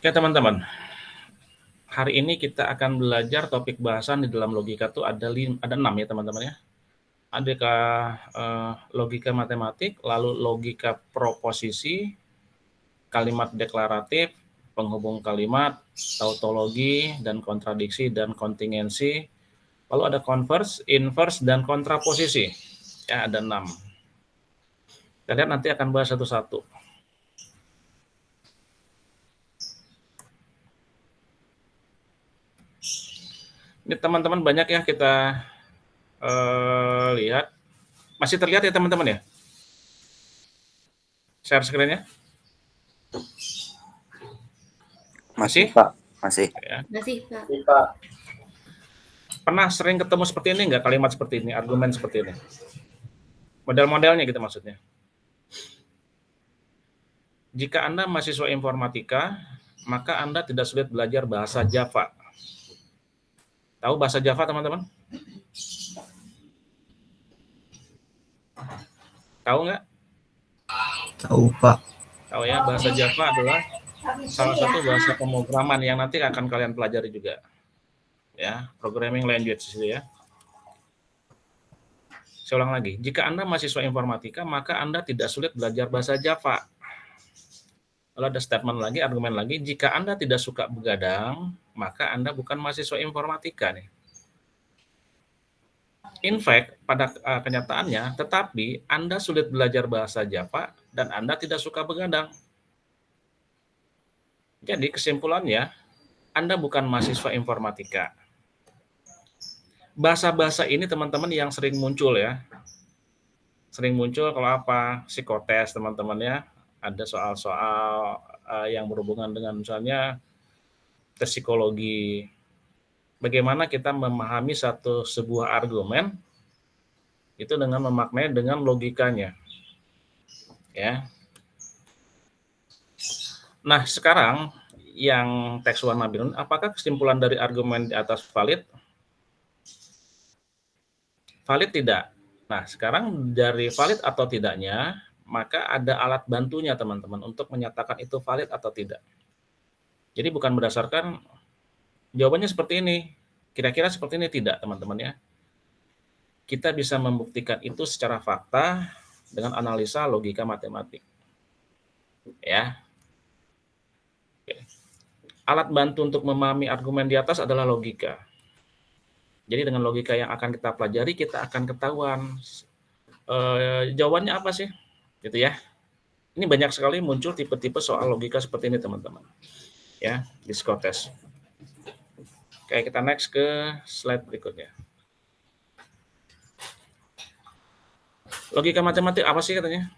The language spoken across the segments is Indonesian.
Oke teman-teman, hari ini kita akan belajar topik bahasan di dalam logika tuh ada 6 ya teman-teman ya. Ada logika matematik, lalu logika proposisi, kalimat deklaratif, penghubung kalimat, tautologi, dan kontradiksi dan kontingensi. Lalu ada converse, inverse, dan kontraposisi. Ya, ada 6. Kita lihat nanti akan bahas satu-satu. Ini teman-teman banyak ya kita lihat. Masih terlihat ya teman-teman ya? Share screen-nya? Masih? Pak, masih. Ya. Masih, Pak. Pernah sering ketemu seperti ini nggak, kalimat seperti ini, argumen seperti ini? Model-modelnya gitu maksudnya. Jika Anda mahasiswa informatika, maka Anda tidak sulit belajar bahasa Java. Tahu bahasa Java, teman-teman? Tahu nggak? Tahu, Pak. Tahu ya, bahasa Java adalah salah satu bahasa pemrograman yang nanti akan kalian pelajari juga. Ya, programming language itu ya. Saya ulang lagi, jika Anda mahasiswa informatika, maka Anda tidak sulit belajar bahasa Java. Lalu ada statement lagi, argumen lagi, jika Anda tidak suka begadang, maka Anda bukan mahasiswa informatika nih. In fact, pada kenyataannya, tetapi Anda sulit belajar bahasa Java dan Anda tidak suka begadang. Jadi kesimpulannya, Anda bukan mahasiswa informatika. Bahasa-bahasa ini teman-teman yang sering muncul ya. Sering muncul kalau apa? Psikotes teman-teman ya. Ada soal-soal yang berhubungan dengan misalnya tes psikologi. Bagaimana kita memahami sebuah argumen itu dengan memaknai dengan logikanya. Ya. Nah, sekarang yang teks warna biru, apakah kesimpulan dari argumen di atas valid? Valid tidak. Nah, sekarang dari valid atau tidaknya, maka ada alat bantunya teman-teman untuk menyatakan itu valid atau tidak. Jadi bukan berdasarkan jawabannya seperti ini, kira-kira seperti ini, tidak teman-teman ya. Kita bisa membuktikan itu secara fakta dengan analisa logika matematik. Ya. Oke. Alat bantu untuk memahami argumen di atas adalah logika. Jadi dengan logika yang akan kita pelajari, kita akan ketahuan jawabannya apa sih, gitu ya. Ini banyak sekali muncul tipe-tipe soal logika seperti ini teman-teman. Ya, di psikotes. Oke, kita next ke slide berikutnya. Logika matematik apa sih katanya?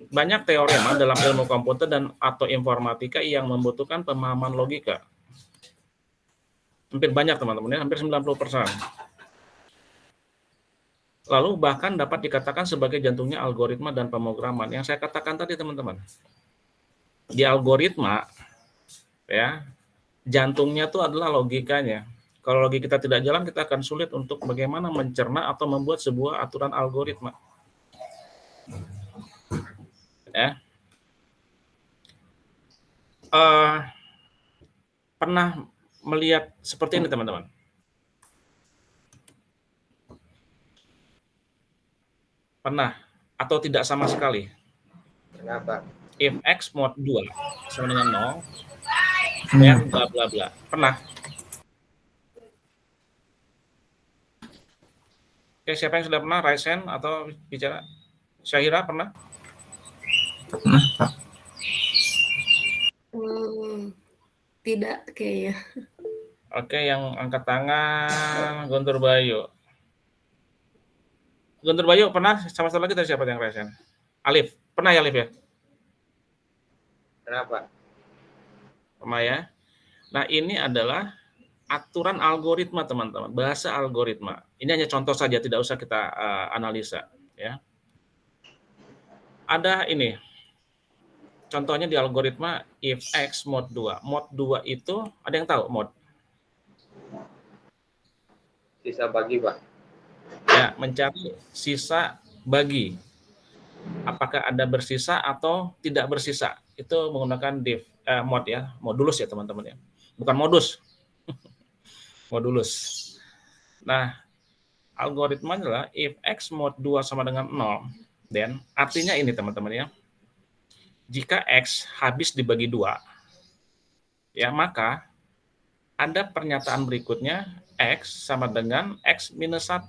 Banyak teorema dalam ilmu komputer dan atau informatika yang membutuhkan pemahaman logika. Hampir banyak teman-teman ya, hampir 90%. Lalu bahkan dapat dikatakan sebagai jantungnya algoritma dan pemrograman. Yang saya katakan tadi teman-teman. Di algoritma, ya, jantungnya itu adalah logikanya. Kalau logika kita tidak jalan, kita akan sulit untuk bagaimana mencerna atau membuat sebuah aturan algoritma. Ya. Pernah melihat seperti ini teman-teman? Pernah atau tidak sama sekali? Kenapa? If X mod 2 sama dengan 0, then bla bla bla. Pernah? Oke, siapa yang sudah pernah? Raise hand atau bicara? Syahira pernah? Pernah, Pak. Tidak kayaknya. Oke, yang angkat tangan Guntur Bayu. Guntur Bayu pernah? Sama satu lagi dari siapa yang raise hand? Alif. Pernah ya Alif ya? Kenapa? Pernah ya? Nah, ini adalah aturan algoritma teman-teman, bahasa algoritma. Ini hanya contoh saja, tidak usah kita analisa ya. Ada ini. Contohnya di algoritma if X mod 2. Mod 2 itu ada yang tahu mod? Sisa bagi, Pak. Ya, mencari sisa bagi. Apakah ada bersisa atau tidak bersisa? itu menggunakan mod ya, modulus ya teman-teman ya. Bukan modus. Modulus. Nah, algoritma adalah if X mod 2 sama dengan 0, then artinya ini teman-teman ya. Jika X habis dibagi 2, ya maka ada pernyataan berikutnya X sama dengan X minus 1.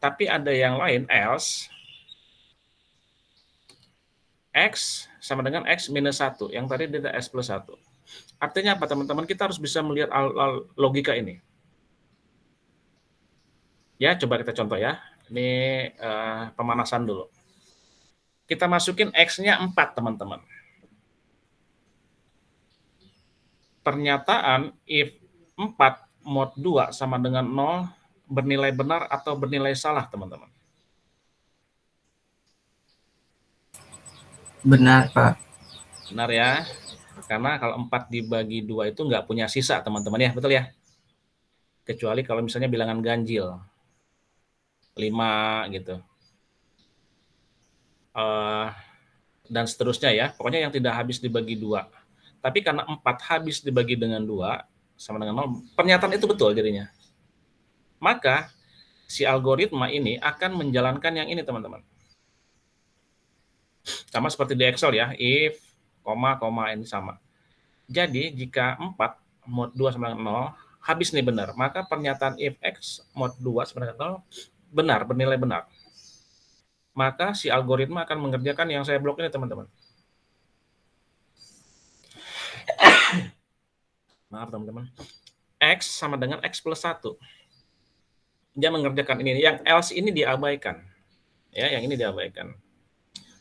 Tapi ada yang lain, else, X sama dengan X minus 1. Yang tadi tidak X plus 1. Artinya apa teman-teman? Kita harus bisa melihat logika ini. Ya, coba kita contoh ya. Ini pemanasan dulu. Kita masukin X-nya 4, teman-teman. Pernyataan if 4 mod 2 sama dengan 0 bernilai benar atau bernilai salah, teman-teman? Benar, Pak. Benar ya. Karena kalau 4 dibagi 2 itu nggak punya sisa, teman-teman ya. Betul ya? Kecuali kalau misalnya bilangan ganjil. 5 gitu. Dan seterusnya ya. Pokoknya yang tidak habis dibagi 2. Tapi karena 4 habis dibagi dengan 2 sama dengan 0, pernyataan itu betul jadinya. Maka si algoritma ini akan menjalankan yang ini, teman-teman. Sama seperti di Excel ya, if, koma, ini sama. Jadi jika 4 mod 2 sama dengan 0 habis nih benar, maka pernyataan if X mod 2 sama dengan 0 benar, bernilai benar. Maka si algoritma akan mengerjakan yang saya blok ini, teman-teman. Maaf, teman-teman. X sama dengan X plus 1. Dia mengerjakan ini. Yang else ini diabaikan. Ya, yang ini diabaikan.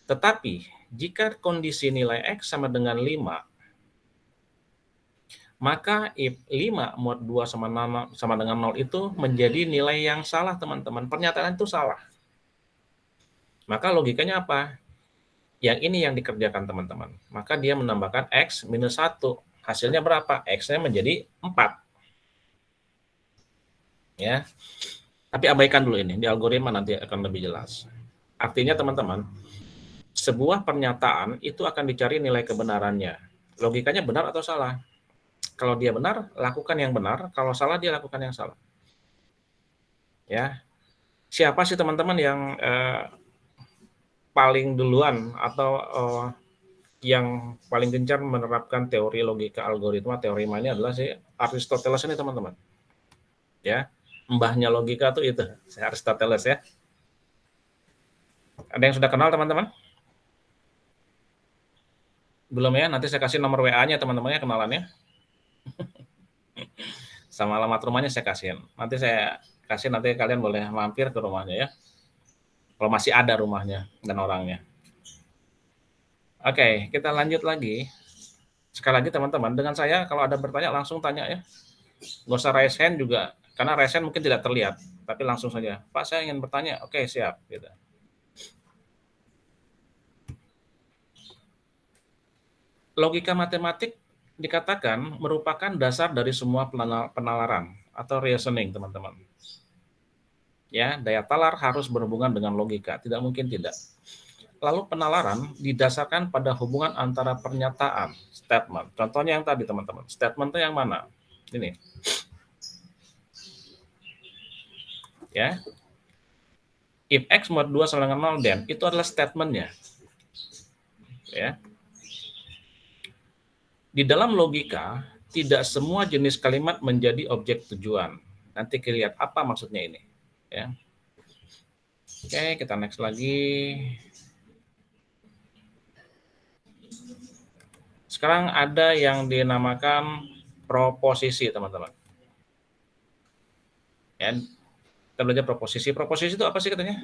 Tetapi, jika kondisi nilai X sama dengan 5, maka if 5 mod 2 sama dengan 0 itu menjadi nilai yang salah, teman-teman. Pernyataan itu salah. Maka logikanya apa? Yang ini yang dikerjakan, teman-teman. Maka dia menambahkan X minus 1. Hasilnya berapa? X-nya menjadi 4. Ya. Tapi abaikan dulu ini. Di algoritma nanti akan lebih jelas. Artinya, teman-teman, sebuah pernyataan itu akan dicari nilai kebenarannya. Logikanya benar atau salah? Kalau dia benar, lakukan yang benar. Kalau salah, dia lakukan yang salah. Ya. Siapa sih teman-teman yang paling duluan atau yang paling gencar menerapkan teori logika algoritma, teori ini adalah si Aristoteles ini, teman-teman. Ya, mbahnya logika tuh itu, si Aristoteles ya. Ada yang sudah kenal, teman-teman? Belum ya? Nanti saya kasih nomor WA-nya teman-temannya, kenalannya. Sama alamat rumahnya saya kasihin. Nanti saya kasih, nanti kalian boleh mampir ke rumahnya ya. Kalau masih ada rumahnya dan orangnya. Oke, kita lanjut lagi. Sekali lagi teman-teman, dengan saya kalau ada bertanya langsung tanya ya. Nggak usah raise hand juga, karena raise hand mungkin tidak terlihat. Tapi langsung saja, Pak saya ingin bertanya, oke siap. Gitu. Logika matematik dikatakan merupakan dasar dari semua penalaran atau reasoning, teman-teman. Ya, daya talar harus berhubungan dengan logika, tidak mungkin tidak. Lalu penalaran didasarkan pada hubungan antara pernyataan, statement. Contohnya yang tadi, teman-teman. Statement itu yang mana? Ini. Ya. If X mod 2 sama dengan 0, then itu adalah statement-nya. Ya. Di dalam logika, tidak semua jenis kalimat menjadi objek tujuan. Nanti kita lihat apa maksudnya ini. Ya. Oke, kita next lagi. Sekarang ada yang dinamakan proposisi, teman-teman. Ya, kita belajar proposisi. Proposisi itu apa sih katanya?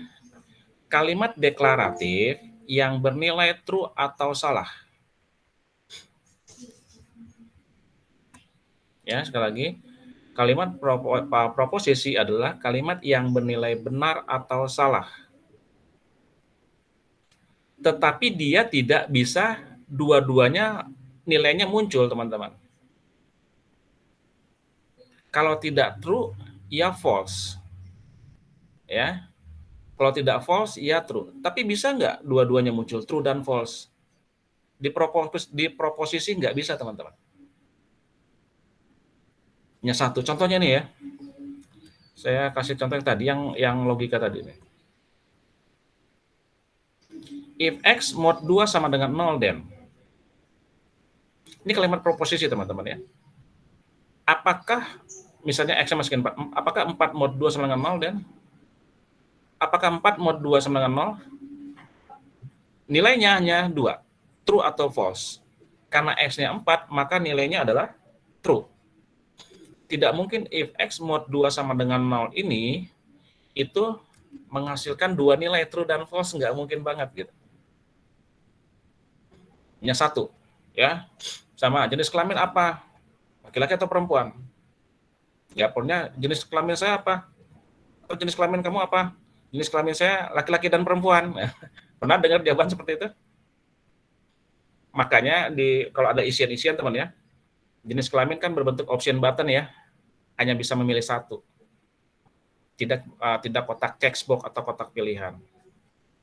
Kalimat deklaratif yang bernilai true atau salah. Ya, sekali lagi. Kalimat proposisi adalah kalimat yang bernilai benar atau salah. Tetapi dia tidak bisa dua-duanya nilainya muncul, teman-teman. Kalau tidak true, ya false. Ya. Kalau tidak false, ya true. Tapi bisa nggak dua-duanya muncul, true dan false? Di proposisi nggak bisa, teman-teman. Hanya satu. Contohnya nih ya. Saya kasih contoh yang tadi, yang logika tadi nih. If X mod 2 sama dengan 0, then. Ini kalimat proposisi, teman-teman ya. Apakah, misalnya X masih 4, apakah 4 mod 2 sama dengan 0, then? Apakah 4 mod 2 sama dengan 0? Nilainya hanya 2. True atau false? Karena X-nya 4, maka nilainya adalah true. Tidak mungkin if X mod 2 sama dengan 0 ini, itu menghasilkan dua nilai true dan false, nggak mungkin banget gitu. Hanya satu, ya. Sama, jenis kelamin apa? Laki-laki atau perempuan? Ya, pokoknya jenis kelamin saya apa? Atau jenis kelamin kamu apa? Jenis kelamin saya laki-laki dan perempuan. Pernah dengar jawaban seperti itu? Makanya kalau ada isian-isian, teman ya, jenis kelamin kan berbentuk option button ya, hanya bisa memilih satu. Tidak kotak checkbox atau kotak pilihan.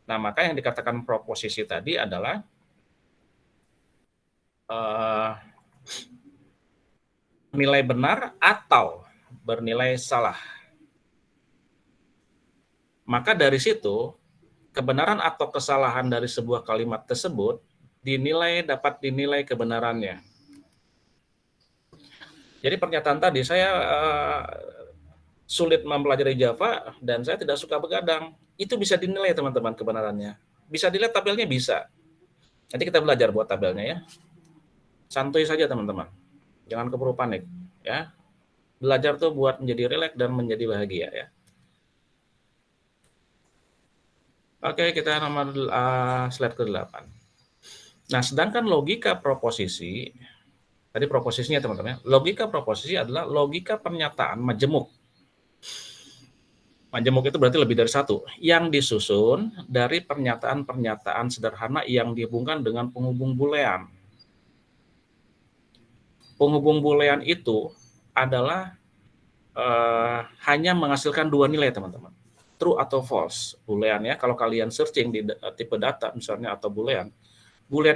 Nah, maka yang dikatakan proposisi tadi adalah nilai benar atau bernilai salah. Maka dari situ, kebenaran atau kesalahan dari sebuah kalimat tersebut dapat dinilai kebenarannya. Jadi pernyataan tadi, saya sulit mempelajari Java dan saya tidak suka begadang. Itu bisa dinilai, teman-teman, kebenarannya. Bisa dilihat tabelnya, bisa. Nanti kita belajar buat tabelnya ya. Santuy saja, teman-teman. Jangan keburu panik ya. Belajar tuh buat menjadi rileks dan menjadi bahagia ya. Oke, kita nomor slide ke-8. Nah, sedangkan logika proposisi, tadi proposisinya, teman-teman. Logika proposisi adalah logika pernyataan majemuk. Majemuk itu berarti lebih dari satu, yang disusun dari pernyataan-pernyataan sederhana yang dihubungkan dengan penghubung boolean. Penghubung boolean itu adalah hanya menghasilkan dua nilai, teman-teman. True atau false. Boolean ya, kalau kalian searching di tipe data misalnya atau boolean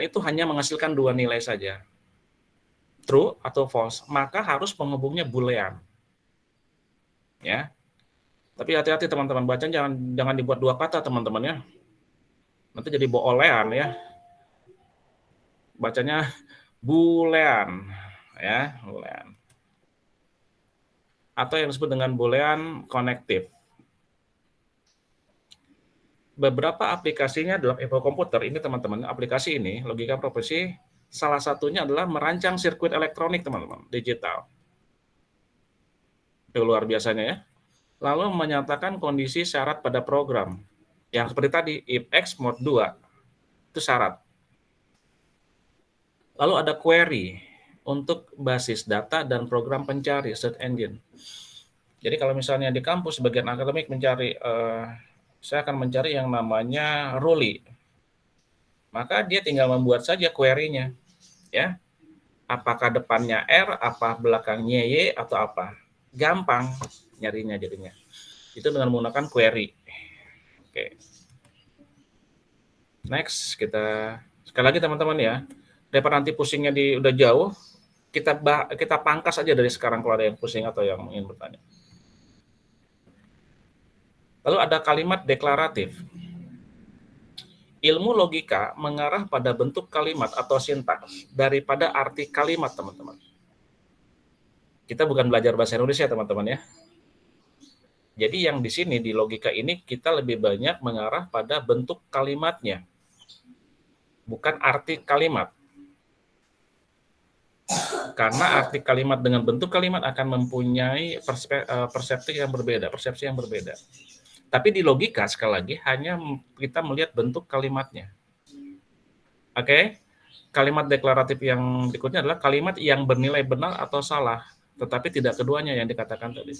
itu hanya menghasilkan dua nilai saja. True atau false, maka harus penghubungnya boolean. Ya. Tapi hati-hati, teman-teman, bacanya jangan dibuat dua kata, teman-teman ya. Nanti jadi boolean ya. Bacanya boolean ya, boolean. Atau yang disebut dengan boolean connective. Beberapa aplikasinya dalam Evo Komputer ini, teman-teman, aplikasi ini, logika proposisi, salah satunya adalah merancang sirkuit elektronik, teman-teman, digital. Itu luar biasanya ya. Lalu menyatakan kondisi syarat pada program. Yang seperti tadi, if X mod 2, itu syarat. Lalu ada query untuk basis data dan program pencari, search engine. Jadi kalau misalnya di kampus, bagian akademik mencari, saya akan mencari yang namanya Ruli. Maka dia tinggal membuat saja query-nya. Ya. Apakah depannya R, apa belakangnya Y, atau apa. Gampang nyarinya jadinya. Itu dengan menggunakan query. Oke. Next, sekali lagi, teman-teman ya. Daripada nanti pusingnya udah jauh, kita pangkas aja dari sekarang kalau ada yang pusing atau yang ingin bertanya. Lalu ada kalimat deklaratif. Ilmu logika mengarah pada bentuk kalimat atau sintaks daripada arti kalimat, teman-teman. Kita bukan belajar bahasa Indonesia, teman-teman ya. Jadi yang di sini di logika ini kita lebih banyak mengarah pada bentuk kalimatnya, bukan arti kalimat. Karena arti kalimat dengan bentuk kalimat akan mempunyai persepsi yang berbeda. Tapi di logika, sekali lagi, hanya kita melihat bentuk kalimatnya. Oke? Kalimat deklaratif yang berikutnya adalah kalimat yang bernilai benar atau salah, tetapi tidak keduanya yang dikatakan tadi.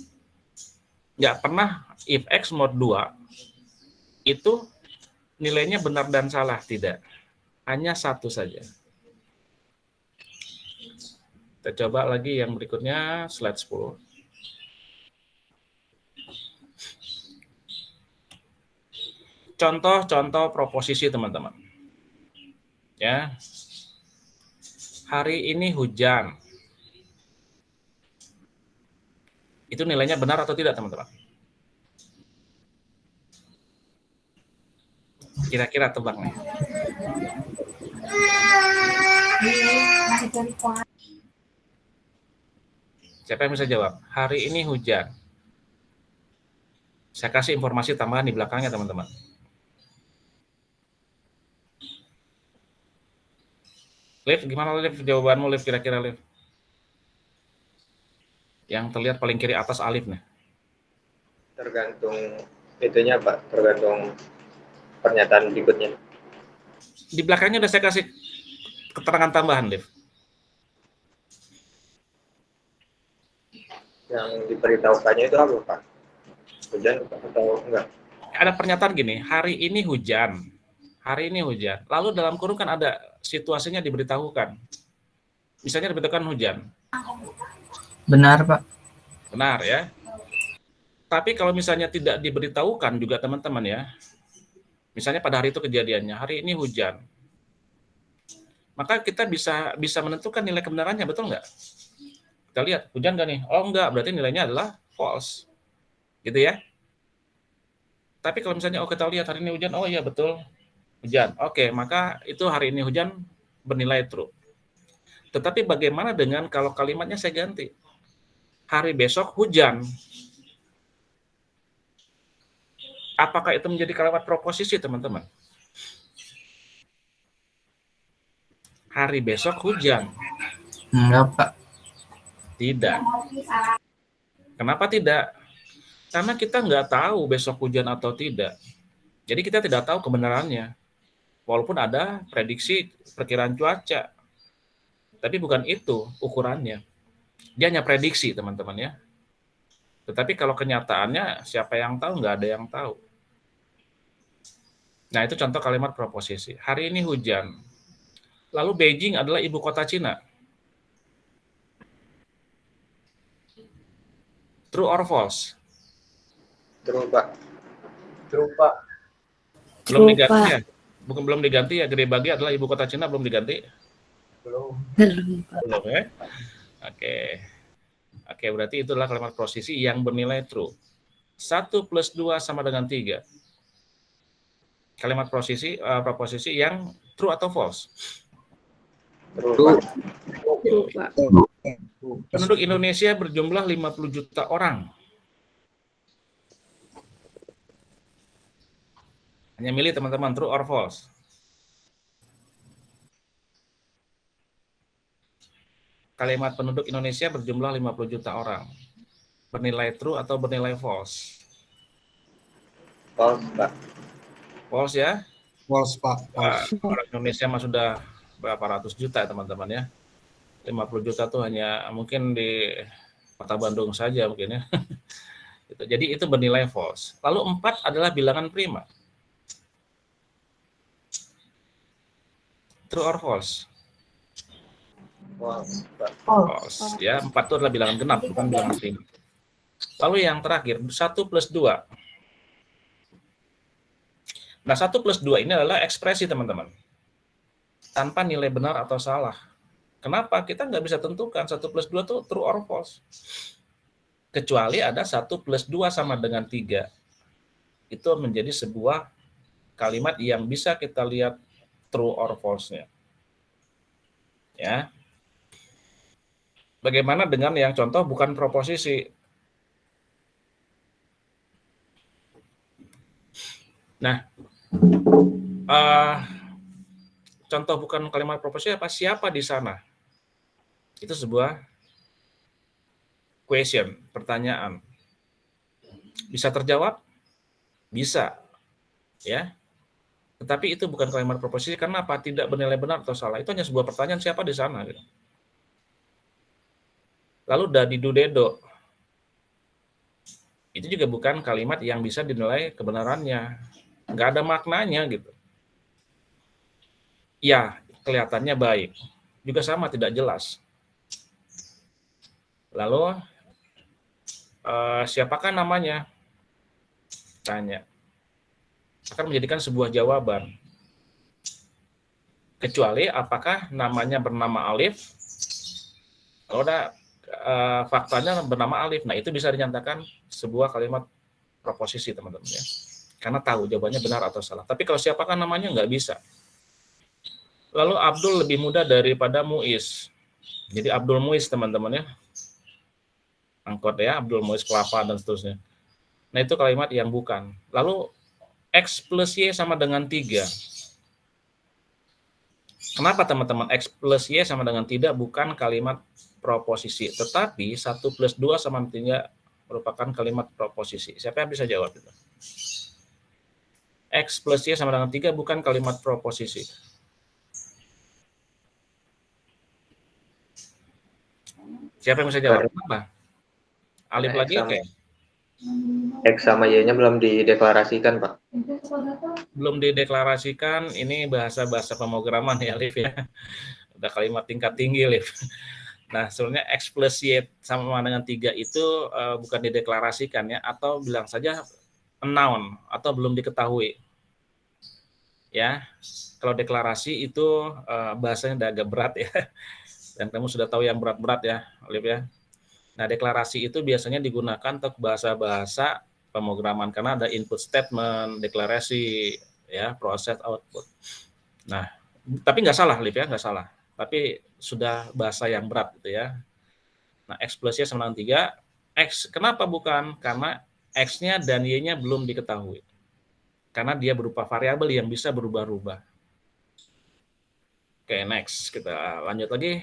Nggak pernah if X mod 2 itu nilainya benar dan salah, tidak. Hanya satu saja. Kita coba lagi yang berikutnya, slide 10. Contoh-contoh proposisi, teman-teman. Ya. hari ini hujan. Itu nilainya benar atau tidak, teman-teman? Kira-kira tebak nih. Siapa yang bisa jawab? Hari ini hujan. Saya kasih informasi tambahan di belakangnya, teman-teman. Liv, gimana Liv? Jawabanmu, Liv, kira-kira, Liv? Yang terlihat paling kiri atas Alif nih. Tergantung itunya, Pak. Tergantung pernyataan berikutnya. Di belakangnya udah saya kasih keterangan tambahan, Liv. Yang diberitahukannya itu apa, Pak? Hujan atau enggak? Ada pernyataan gini, hari ini hujan. Hari ini hujan. Lalu dalam kurung kan ada situasinya diberitahukan. Misalnya diberitahukan hujan. Benar, Pak. Benar ya. Tapi kalau misalnya tidak diberitahukan juga teman-teman ya. Misalnya pada hari itu kejadiannya, hari ini hujan. Maka kita bisa menentukan nilai kebenarannya, betul nggak? Kita lihat, hujan nggak nih? Oh enggak, berarti nilainya adalah false. Gitu ya. Tapi kalau misalnya kita lihat hari ini hujan, oh iya betul, hujan. Oke, maka itu hari ini hujan bernilai true. Tetapi bagaimana dengan kalau kalimatnya saya ganti? Hari besok hujan. Apakah itu menjadi kalimat proposisi, teman-teman? Hari besok hujan. Enggak, Pak. Tidak. Kenapa tidak? Karena kita nggak tahu besok hujan atau tidak. Jadi kita tidak tahu kebenarannya. Walaupun ada prediksi perkiraan cuaca. Tapi bukan itu ukurannya. Dia hanya prediksi, teman-teman ya. Tetapi kalau kenyataannya, siapa yang tahu? Nggak ada yang tahu. Nah, itu contoh kalimat proposisi. Hari ini hujan. Lalu Beijing adalah ibu kota Cina. True or false? True, Pak. True, Pak. Belum diganti ya? Belum diganti ya, Gede Bage adalah ibu kota Cina, belum diganti? Belum. Belum ya? Oke, berarti itulah kalimat proposisi yang bernilai true. 1 plus 2 sama dengan 3. Kalimat proposisi yang true atau false? True, Pak. True, Pak. Penduduk Indonesia berjumlah 50 juta orang. Hanya milih teman-teman, true or false? Kalimat penduduk Indonesia berjumlah 50 juta orang. Bernilai true atau bernilai false? False, Pak. False ya? False, Pak. Orang Indonesia mah sudah berapa ratus juta teman-teman ya. 50 juta tuh hanya mungkin di Kota Bandung saja mungkin ya. Jadi itu bernilai false. Lalu 4 adalah bilangan prima. True or false? False, Pak. False. Ya, 4 itu adalah bilangan genap, bukan bilangan prima. Lalu yang terakhir, 1 plus 2. Nah, 1 plus 2 ini adalah ekspresi, teman-teman. Tanpa nilai benar atau salah. Kenapa? Kita nggak bisa tentukan 1 plus 2 itu true or false. Kecuali ada 1 plus 2 sama dengan 3. Itu menjadi sebuah kalimat yang bisa kita lihat true or false-nya. Ya. Bagaimana dengan yang contoh bukan proposisi? Nah, contoh bukan kalimat proposisi apa? Siapa di sana? Itu sebuah question, pertanyaan. Bisa terjawab? Bisa. Ya. Tetapi itu bukan kalimat proposisi karena apa? Tidak bernilai benar atau salah. Itu hanya sebuah pertanyaan, siapa di sana gitu. Lalu dadidu dedo. Itu juga bukan kalimat yang bisa dinilai kebenarannya. Nggak ada maknanya gitu. Ya, kelihatannya baik. Juga sama, tidak jelas. Lalu, siapakah namanya? Tanya. Akan menjadikan sebuah jawaban. Kecuali apakah namanya bernama alif, kalau ada faktanya bernama alif, nah itu bisa dinyatakan sebuah kalimat proposisi teman-teman ya. Karena tahu jawabannya benar atau salah. Tapi kalau siapakah namanya nggak bisa. Lalu Abdul lebih mudah daripada Muiz. Jadi Abdul Muiz teman-teman ya. Angkot ya, Abdul Muiz kelapa dan seterusnya. Nah itu kalimat yang bukan. Lalu X plus Y sama dengan 3. Kenapa teman-teman X plus Y sama dengan tidak bukan kalimat proposisi. Tetapi 1 plus 2 sama 3 merupakan kalimat proposisi. Siapa yang bisa jawab itu? X plus Y sama dengan 3 bukan kalimat proposisi. Siapa yang bisa jawab? Kenapa? Alif lagi oke. X sama Y-nya belum dideklarasikan, Pak. Belum dideklarasikan, ini bahasa-bahasa pemrograman ya, Alif ya. Udah kalimat tingkat tinggi, Alif. Nah, sebenarnya X plus Y sama dengan 3 itu bukan dideklarasikan ya, atau bilang saja unknown, atau belum diketahui. Ya, kalau deklarasi itu bahasanya udah agak berat ya. Dan kamu sudah tahu yang berat-berat ya, Alif ya. Nah, deklarasi itu biasanya digunakan untuk bahasa-bahasa pemrograman karena ada input statement, deklarasi, ya, proses, output. Nah, tapi nggak salah, Alif ya, nggak salah. Tapi sudah bahasa yang berat gitu ya. Nah, X plus Y sama dengan 3. X kenapa bukan? Karena X-nya dan Y-nya belum diketahui. Karena dia berupa variabel yang bisa berubah-ubah. Oke, next. Kita lanjut lagi.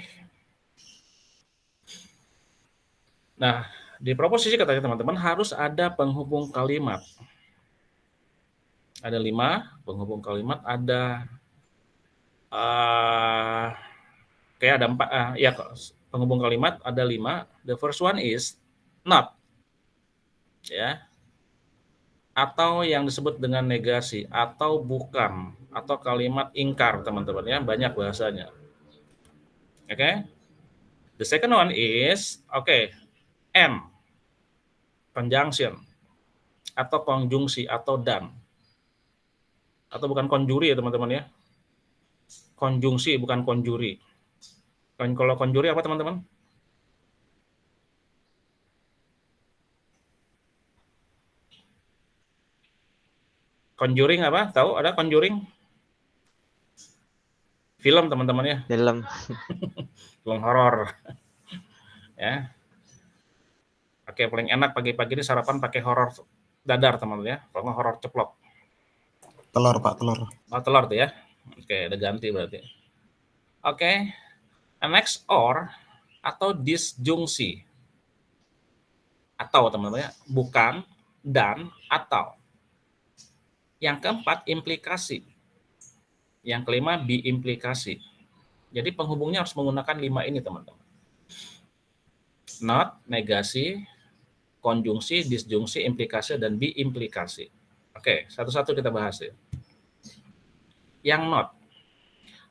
Nah, di proposisi katanya teman-teman harus ada penghubung kalimat. Ada 5 penghubung kalimat, ada kayak ada 4 ya, penghubung kalimat ada 5. The first one is not. Ya. Atau yang disebut dengan negasi atau bukan atau kalimat ingkar teman-teman ya, banyak bahasanya. Oke. The second one is and conjunction atau konjungsi atau dan. Atau bukan konjuri ya teman-teman ya. Konjungsi bukan konjuri. Kalau konjuri apa teman-teman? Conjuring apa? Tahu ada Conjuring? Film teman-teman ya. Film. Film horor. Ya. Oke, paling enak pagi-pagi ini sarapan pakai horor dadar teman-teman ya. Kalau nggak horor ceplok. Telur, Pak, telur. Oh, telur tuh ya. Oke, udah ganti berarti. Oke. Next or atau disjungsi. Atau teman-teman ya, bukan, dan, atau. Yang keempat, implikasi. Yang kelima, biimplikasi. Jadi penghubungnya harus menggunakan 5 ini, teman-teman. Not, negasi, konjungsi, disjungsi, implikasi, dan biimplikasi. Oke, satu-satu kita bahas ya. Yang not.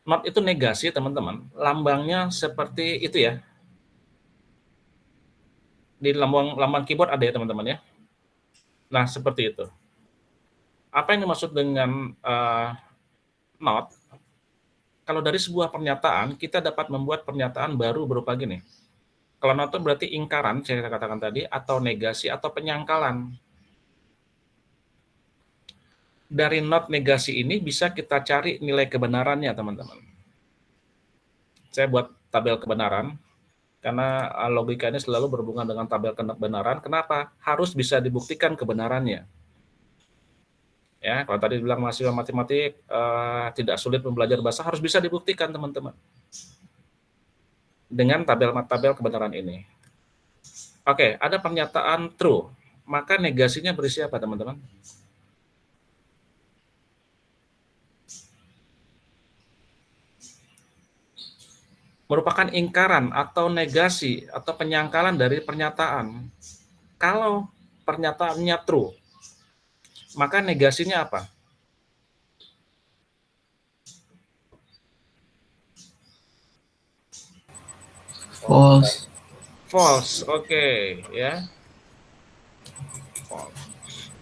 Not itu negasi, teman-teman. Lambangnya seperti itu ya. Di lambang keyboard ada ya, teman-teman ya. Nah, seperti itu. Apa yang dimaksud dengan not? Kalau dari sebuah pernyataan, kita dapat membuat pernyataan baru berupa gini. Kalau not itu berarti ingkaran, saya katakan tadi, atau negasi, atau penyangkalan. Dari not negasi ini bisa kita cari nilai kebenarannya, teman-teman. Saya buat tabel kebenaran, karena logika ini selalu berhubungan dengan tabel kebenaran. Kenapa? Harus bisa dibuktikan kebenarannya. Ya, kalau tadi bilang mahasiswa matematik tidak sulit belajar bahasa, harus bisa dibuktikan teman-teman dengan tabel-tabel kebenaran ini. Oke, ada pernyataan true, maka negasinya berisi apa teman-teman? Merupakan ingkaran atau negasi atau penyangkalan dari pernyataan. Kalau pernyataannya true, maka negasinya apa? False. False, oke, ya. False.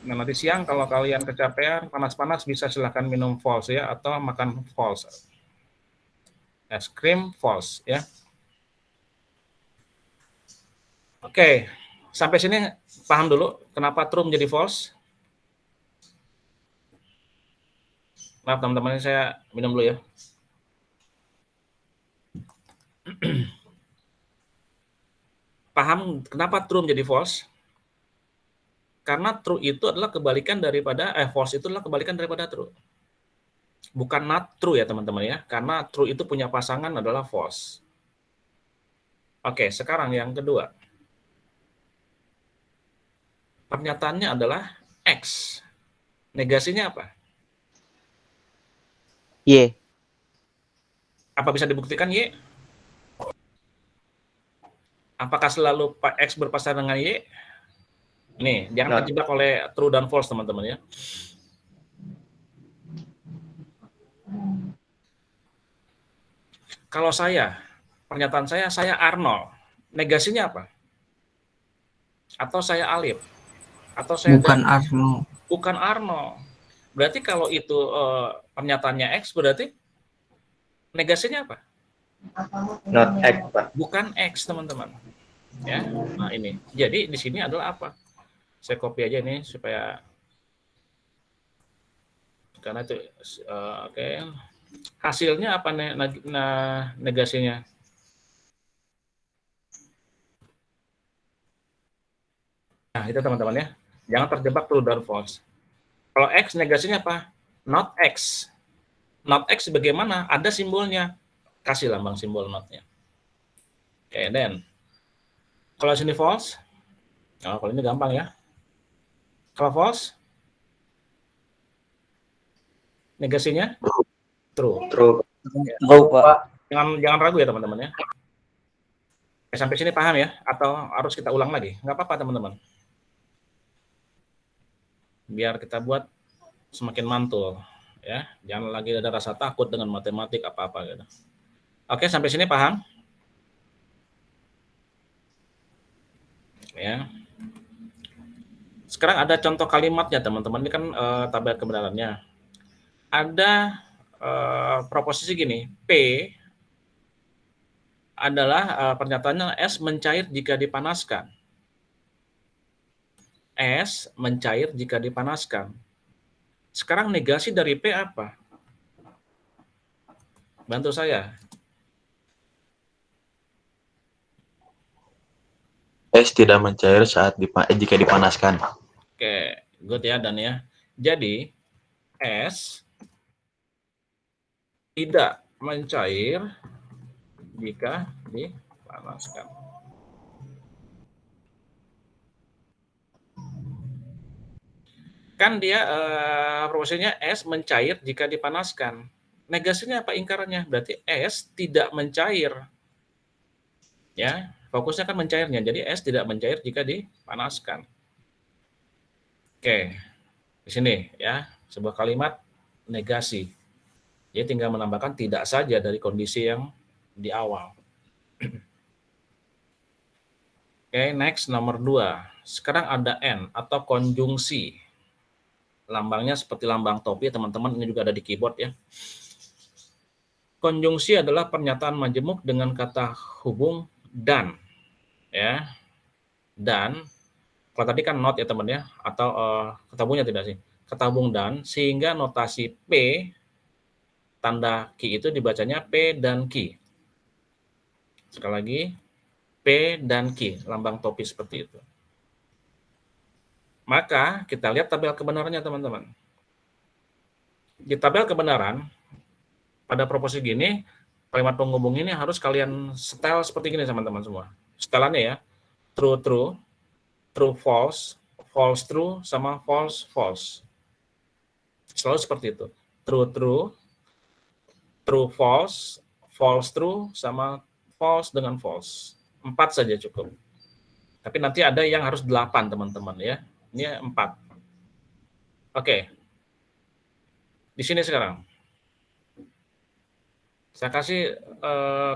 Nah, nanti siang kalau kalian kecapean, panas-panas bisa silahkan minum false ya, atau makan false. Es krim false ya. Oke, sampai sini paham dulu kenapa true menjadi false? Maaf teman-teman, saya minum dulu ya. Paham kenapa true menjadi false? Karena true itu adalah kebalikan daripada false itu adalah kebalikan daripada true. Bukan not true ya teman-teman ya, karena true itu punya pasangan adalah false. Oke, sekarang yang kedua. Pernyataannya adalah X. Negasinya apa? Y. Apa bisa dibuktikan Y? Apakah selalu X berpasangan dengan Y? Nih, jangan terjebak oleh true dan false teman-teman ya. Kalau pernyataan saya Arnold. Negasinya apa? Atau saya Alif? Atau saya Bukan Arnold. Bukan Arnold. Berarti kalau itu pernyataannya X, berarti negasinya apa? Not X, Pak. Bukan X, teman-teman. Ya, nah ini. Jadi di sini adalah apa? Saya copy aja nih supaya karena itu oke. Hasilnya apa negasinya? Nah, itu teman-teman ya. Jangan terjebak true dan false. Kalau X negasinya apa? Not X. Not X bagaimana? Ada simbolnya. Kasih lambang simbol notnya. Oke, then. Kalau sini false, kalau ini gampang ya. Kalau false, negasinya true. True. Ya. True, Pak. Jangan ragu ya teman-teman ya. Sampai sini paham ya? Atau harus kita ulang lagi? Nggak apa-apa teman-teman. Biar kita buat semakin mantul ya. Jangan lagi ada rasa takut dengan matematik apa-apa gitu. Oke, sampai sini paham? Ya. Sekarang ada contoh kalimatnya teman-teman. Ini kan tabel kebenarannya. Ada proposisi gini, P adalah pernyataannya S mencair jika dipanaskan. S mencair jika dipanaskan. Sekarang negasi dari P apa? Bantu saya. Es tidak mencair saat jika dipanaskan. Oke, good ya Dan ya. Jadi S tidak mencair jika dipanaskan. Kan dia proporsinya S mencair jika dipanaskan. Negasinya apa ingkarannya? Berarti S tidak mencair. Ya, fokusnya kan mencairnya. Jadi S tidak mencair jika dipanaskan. Oke. Di sini ya, sebuah kalimat negasi. Jadi tinggal menambahkan tidak saja dari kondisi yang di awal. Oke, next nomor 2. Sekarang ada N atau konjungsi. Lambangnya seperti lambang topi, teman-teman. Ini juga ada di keyboard ya. Konjungsi adalah pernyataan majemuk dengan kata hubung dan. Ya. Dan, kalau tadi kan not ya teman ya, atau kata hubungnya tidak sih? Kata hubung dan, sehingga notasi P, tanda Q itu dibacanya P dan Q. Sekali lagi, P dan Q, lambang topi seperti itu. Maka kita lihat tabel kebenarannya teman-teman. Di tabel kebenaran, pada proposisi gini, kalimat penghubung ini harus kalian setel seperti gini teman-teman semua. Setelannya ya, true true, true false, false true, sama false false. Selalu seperti itu. True true, true false, false true, sama false dengan false. 4 saja cukup. Tapi nanti ada yang harus 8 teman-teman ya. Ini 4. Oke. Di sini sekarang. Saya kasih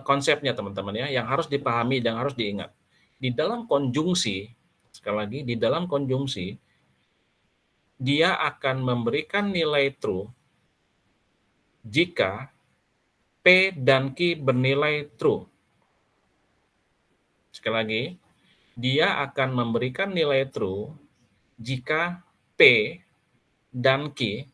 konsepnya teman-teman ya, yang harus dipahami dan harus diingat. Di dalam konjungsi, sekali lagi, di dalam konjungsi, dia akan memberikan nilai true jika P P dan Q bernilai true. Sekali lagi, dia akan memberikan nilai true jika P dan Q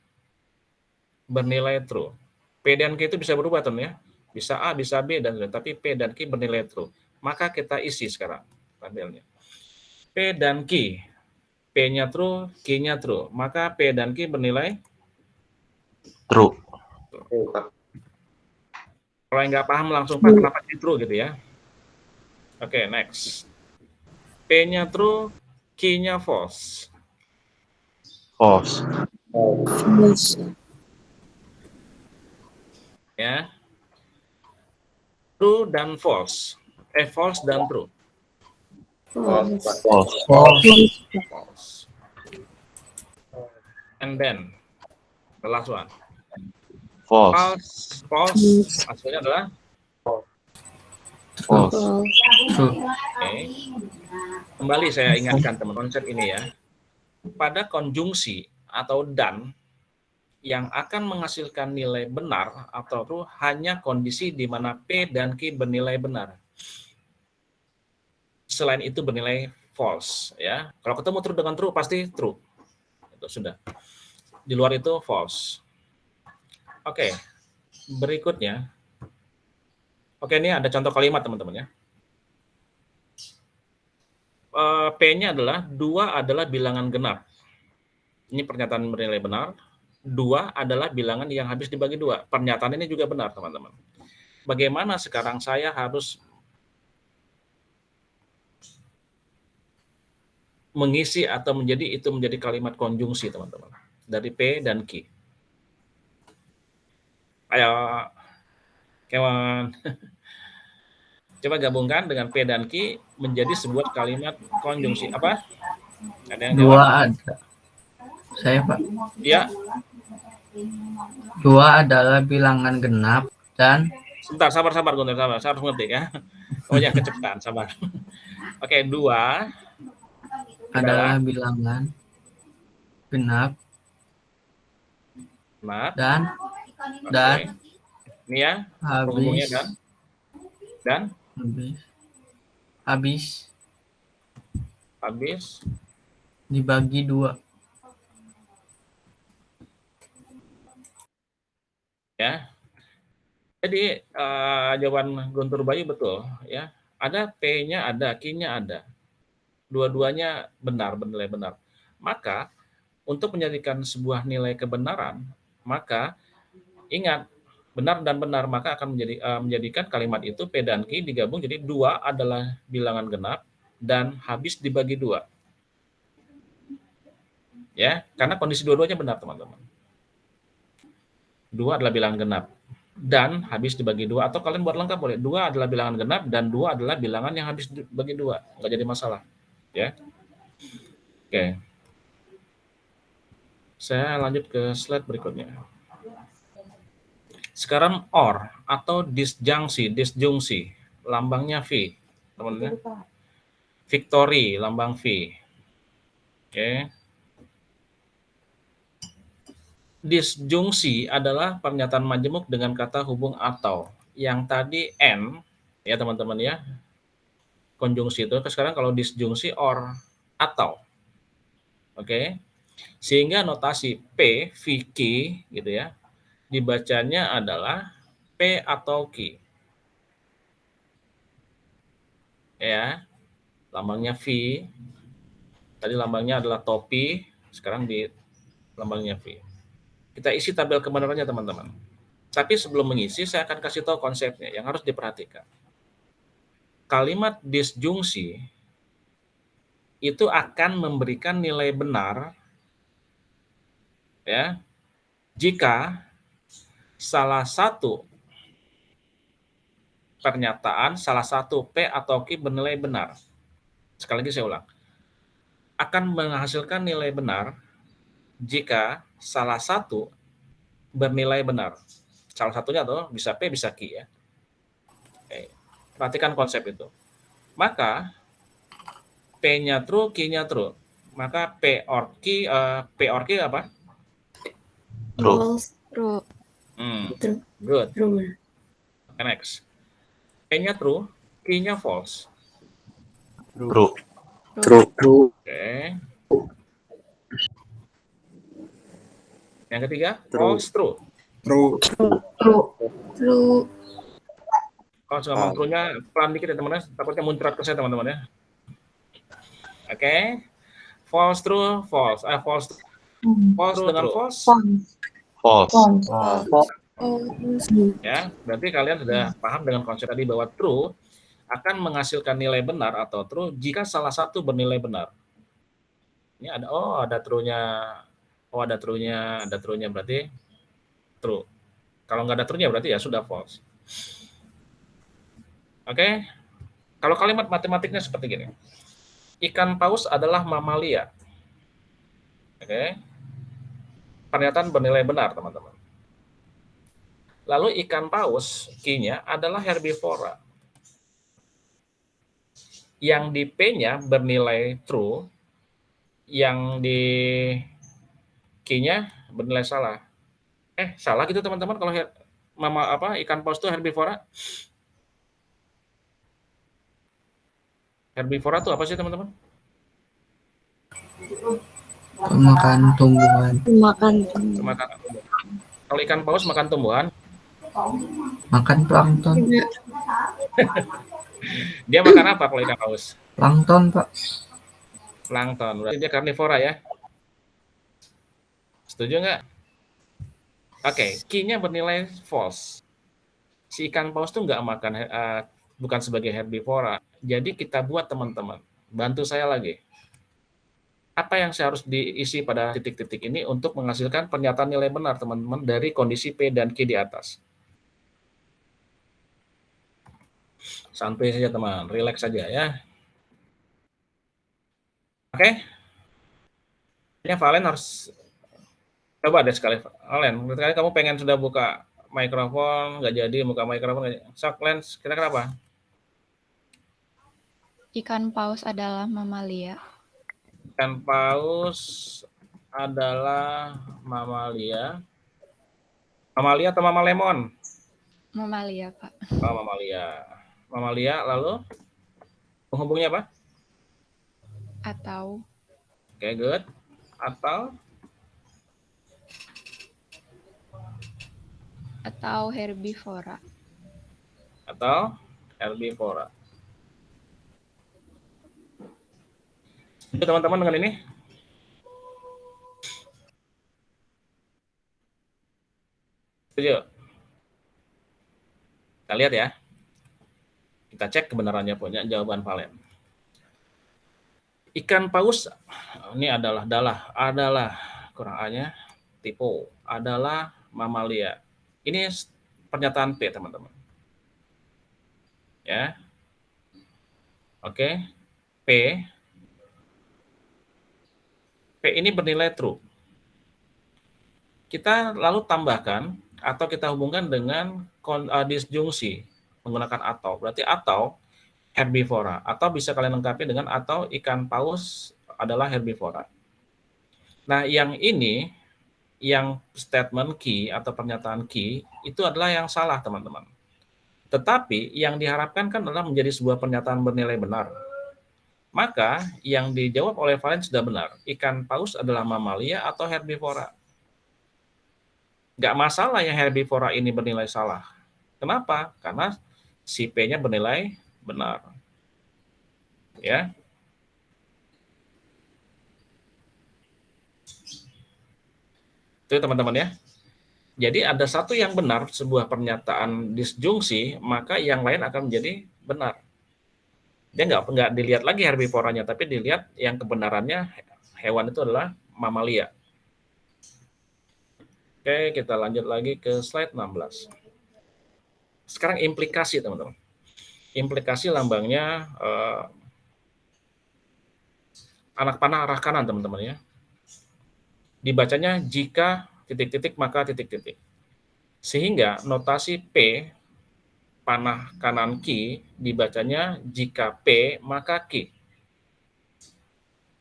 bernilai true. P dan Q itu bisa berubah, teman ya. Bisa A, bisa B, dan tapi P dan Q bernilai true. Maka kita isi sekarang tabelnya. P dan Q. P-nya true, Q-nya true. Maka P dan Q bernilai True. True, Pak. kalau yang nggak paham langsung, Pak, kenapa ini true gitu ya. Oke, next. P-nya true, Q-nya false. False. False. Ya. True dan false. False dan true. False, Pak. False. False. False. And then the last one. False. False. Hasilnya adalah False. True. oke. Kembali saya ingatkan teman konsep ini ya. Pada konjungsi atau dan yang akan menghasilkan nilai benar atau true hanya kondisi di mana P dan Q bernilai benar. Selain itu bernilai false ya. Kalau ketemu true dengan true pasti true. Itu sudah. Di luar itu false. Oke. Berikutnya. Oke, ini ada contoh kalimat teman-teman ya. P-nya adalah 2 adalah bilangan genap. Ini pernyataan bernilai benar. 2 adalah bilangan yang habis dibagi 2. Pernyataan ini juga benar, teman-teman. Bagaimana sekarang saya harus mengisi atau menjadi kalimat konjungsi, teman-teman. Dari P dan Q. Ayo, kawan. Coba gabungkan dengan P dan Q menjadi sebuah kalimat konjungsi. Apa? Ada yang jawab? 2 ada. Saya, Pak. Ya, 2 adalah bilangan genap dan sebentar, sabar, Guntur, sabar. Saya harus ngerti ya. Oh ya, kecepatan, sabar. Oke, 2 adalah bilangan genap benar. dan Oke. Ini ya, penghubungnya dan habis dibagi 2. Ya. Jadi jawaban Guntur Bayu betul ya. Ada P-nya ada, Q-nya ada. Dua-duanya benar, bernilai benar. Maka untuk menjadikan sebuah nilai kebenaran, maka ingat benar dan benar, maka akan menjadikan kalimat itu P dan Q digabung jadi 2 adalah bilangan genap dan habis dibagi 2. Ya, karena kondisi dua-duanya benar, teman-teman. 2 adalah bilangan genap dan habis dibagi 2, atau kalian buat lengkap boleh. 2 adalah bilangan genap dan 2 adalah bilangan yang habis dibagi 2. Enggak jadi masalah. Ya. Oke. Saya lanjut ke slide berikutnya. Sekarang OR atau disjungsi, lambangnya V. Teman-teman. Victory, lambang V. Oke. Disjungsi adalah pernyataan majemuk dengan kata hubung atau. Yang tadi N, ya teman-teman ya, konjungsi itu. Sekarang kalau disjungsi OR atau. Oke. Sehingga notasi P, V, Q gitu ya, dibacanya adalah P atau Q. Ya, lambangnya V. Tadi lambangnya adalah topi, sekarang di lambangnya V. Kita isi tabel kebenarannya, teman-teman. Tapi sebelum mengisi, saya akan kasih tahu konsepnya yang harus diperhatikan. Kalimat disjungsi itu akan memberikan nilai benar ya jika salah satu pernyataan, salah satu P atau Q bernilai benar. Sekali lagi saya ulang. Akan menghasilkan nilai benar jika salah satu bernilai benar. Salah satunya tuh bisa P, bisa Q ya. Oke. Perhatikan konsep itu. Maka P-nya true, Q-nya true. Maka P or Q apa? True. False. True. Good. True. Next. P-nya true, Q-nya false. True. True. Oke. Yang ketiga, True. false true. True. True. Kalau ngomong true-nya pelan dikit ya teman-teman, takutnya muncrat ke saya teman-teman ya. Oke. False true, false. False dengan false. False. Ya, berarti kalian sudah paham dengan konsep tadi bahwa true akan menghasilkan nilai benar atau true jika salah satu bernilai benar. Ini ada true-nya. Ada true-nya berarti true. Kalau nggak ada true-nya berarti ya sudah false. Oke. Kalau kalimat matematiknya seperti gini. Ikan paus adalah mamalia. Oke. Pernyataan bernilai benar, teman-teman. Lalu ikan paus, Q-nya adalah herbivora. Yang di P-nya bernilai true, yang di Q-nya bernilai salah. Salah gitu teman-teman kalau ikan paus itu herbivora? Herbivora itu apa sih teman-teman? Makan tumbuhan. Makan. Kalau ikan paus makan tumbuhan, Makan plankton. dia makan apa kalau ikan paus? Plankton, Pak. Plankton. Berarti dia karnivora ya? Setuju nggak? Oke, Q-nya bernilai false. Si ikan paus itu nggak makan, bukan sebagai herbivora. Jadi kita buat teman-teman, bantu saya lagi. Apa yang harus diisi pada titik-titik ini untuk menghasilkan pernyataan nilai benar teman-teman dari kondisi P dan Q di atas. Santai saja teman, relax saja ya. Oke. Ya Valen harus coba deh sekali Valen. Kali kamu pengen sudah buka mikrofon, nggak jadi buka mikrofon. Sok Lens, kira-kira apa? Ikan paus adalah mamalia. Ikan paus adalah mamalia. Mamalia atau mamalemon? Mamalia, Pak. Oh, mamalia. Mamalia, lalu penghubungnya apa? Atau Oke, good. atau herbivora. Atau herbivora. Setuju teman-teman dengan ini? Setuju? Kita lihat ya. Kita cek kebenarannya punya jawaban Valen. Ikan paus ini adalah kurang A-nya tipe adalah mamalia. Ini pernyataan P teman-teman. Ya. Oke. P ini bernilai true. Kita lalu tambahkan atau kita hubungkan dengan disjungsi menggunakan atau. Berarti atau herbivora. Atau bisa kalian lengkapi dengan atau ikan paus adalah herbivora. Nah, yang ini, yang statement key atau pernyataan key, itu adalah yang salah, teman-teman. Tetapi yang diharapkan kan adalah menjadi sebuah pernyataan bernilai benar. Maka yang dijawab oleh Valen sudah benar. Ikan paus adalah mamalia atau herbivora. Nggak masalah yang herbivora ini bernilai salah. Kenapa? Karena si P-nya bernilai benar. Ya. Itu teman-teman ya. Jadi ada satu yang benar, sebuah pernyataan disjungsi, maka yang lain akan menjadi benar. Dia nggak dilihat lagi herbivoranya, tapi dilihat yang kebenarannya hewan itu adalah mamalia. Oke, kita lanjut lagi ke slide 16. Sekarang implikasi, teman-teman. Implikasi lambangnya anak panah arah kanan, teman-teman ya. Dibacanya jika titik-titik maka titik-titik. Sehingga notasi P panah kanan Q dibacanya jika P maka Q.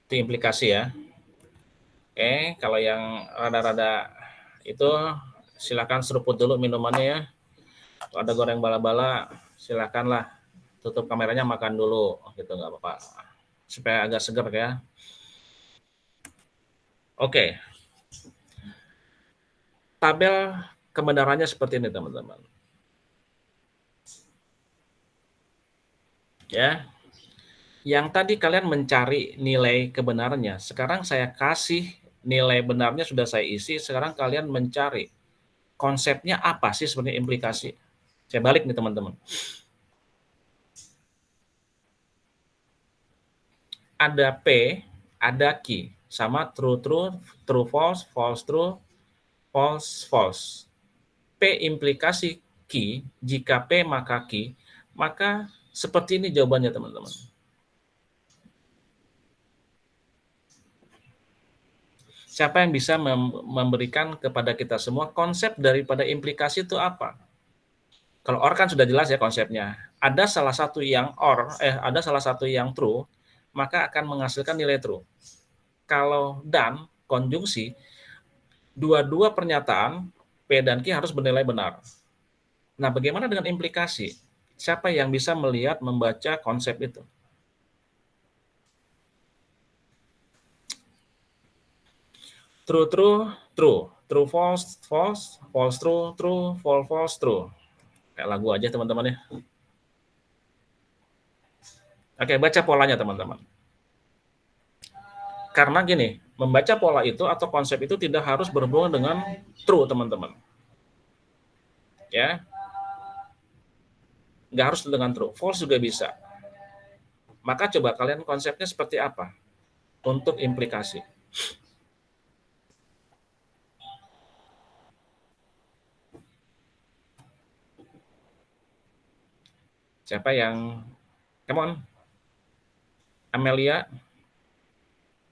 Itu implikasi ya. Oke, kalau yang rada-rada itu silakan seruput dulu minumannya ya. Kalau ada goreng bala-bala, silakanlah tutup kameranya, makan dulu, gitu nggak apa-apa. Supaya agak segar ya. Oke. Tabel kebenarannya seperti ini, teman-teman. Ya. Yang tadi kalian mencari nilai kebenarannya, sekarang saya kasih nilai benarnya sudah saya isi, sekarang kalian mencari konsepnya apa sih sebenarnya implikasi. Saya balik nih teman-teman. Ada P, ada Q, sama true true, true false, false true, false false. P implikasi Q, jika P maka Q, maka seperti ini jawabannya teman-teman. Siapa yang bisa memberikan kepada kita semua konsep daripada implikasi itu apa? Kalau OR kan sudah jelas ya konsepnya. Ada salah satu yang ada salah satu yang true, maka akan menghasilkan nilai true. Kalau dan konjungsi, dua-dua pernyataan P dan Q harus bernilai benar. Nah, bagaimana dengan implikasi? Siapa yang bisa melihat, membaca konsep itu? True, true, true. True, false, false. False, true, true. False, false, true. Kayak lagu aja teman-teman ya. Oke, baca polanya teman-teman. Karena gini, membaca pola itu atau konsep itu tidak harus berhubungan dengan true teman-teman. Ya. Nggak harus dengan true. False juga bisa. Maka coba kalian konsepnya seperti apa untuk implikasi. Siapa yang, come on, Amelia,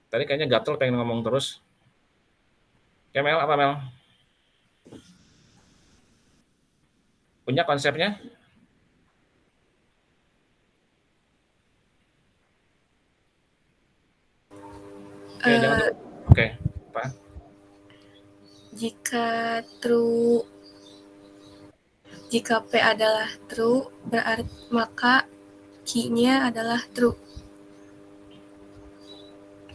tadi kayaknya gatel pengen ngomong terus. Mel, apa Mel? Punya konsepnya? Oke, jangan dulu. Oke, Pak. Jika P adalah true, berarti maka Q-nya adalah true.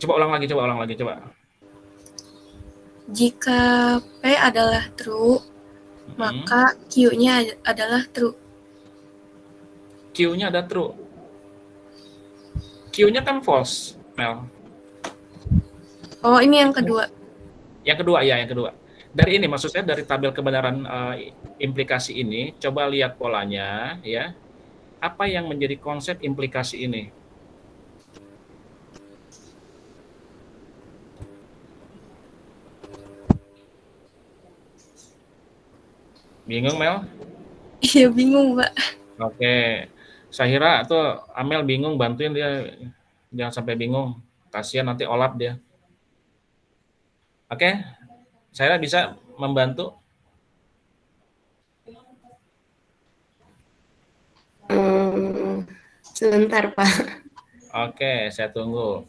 Coba ulang lagi, coba. Jika P adalah true, maka Q-nya adalah true. Q-nya ada true. Q-nya kan false, Mel. Oh, ini yang kedua. Yang kedua. Dari ini maksud saya dari tabel kebenaran implikasi ini, coba lihat polanya ya. Apa yang menjadi konsep implikasi ini? Bingung, Mel? Iya, bingung, Pak. Oke. Syahira tuh Amel bingung, bantuin dia. Jangan sampai bingung. Kasihan nanti olap dia. Oke. Syahira bisa membantu? Sebentar, Pak. Oke, saya tunggu.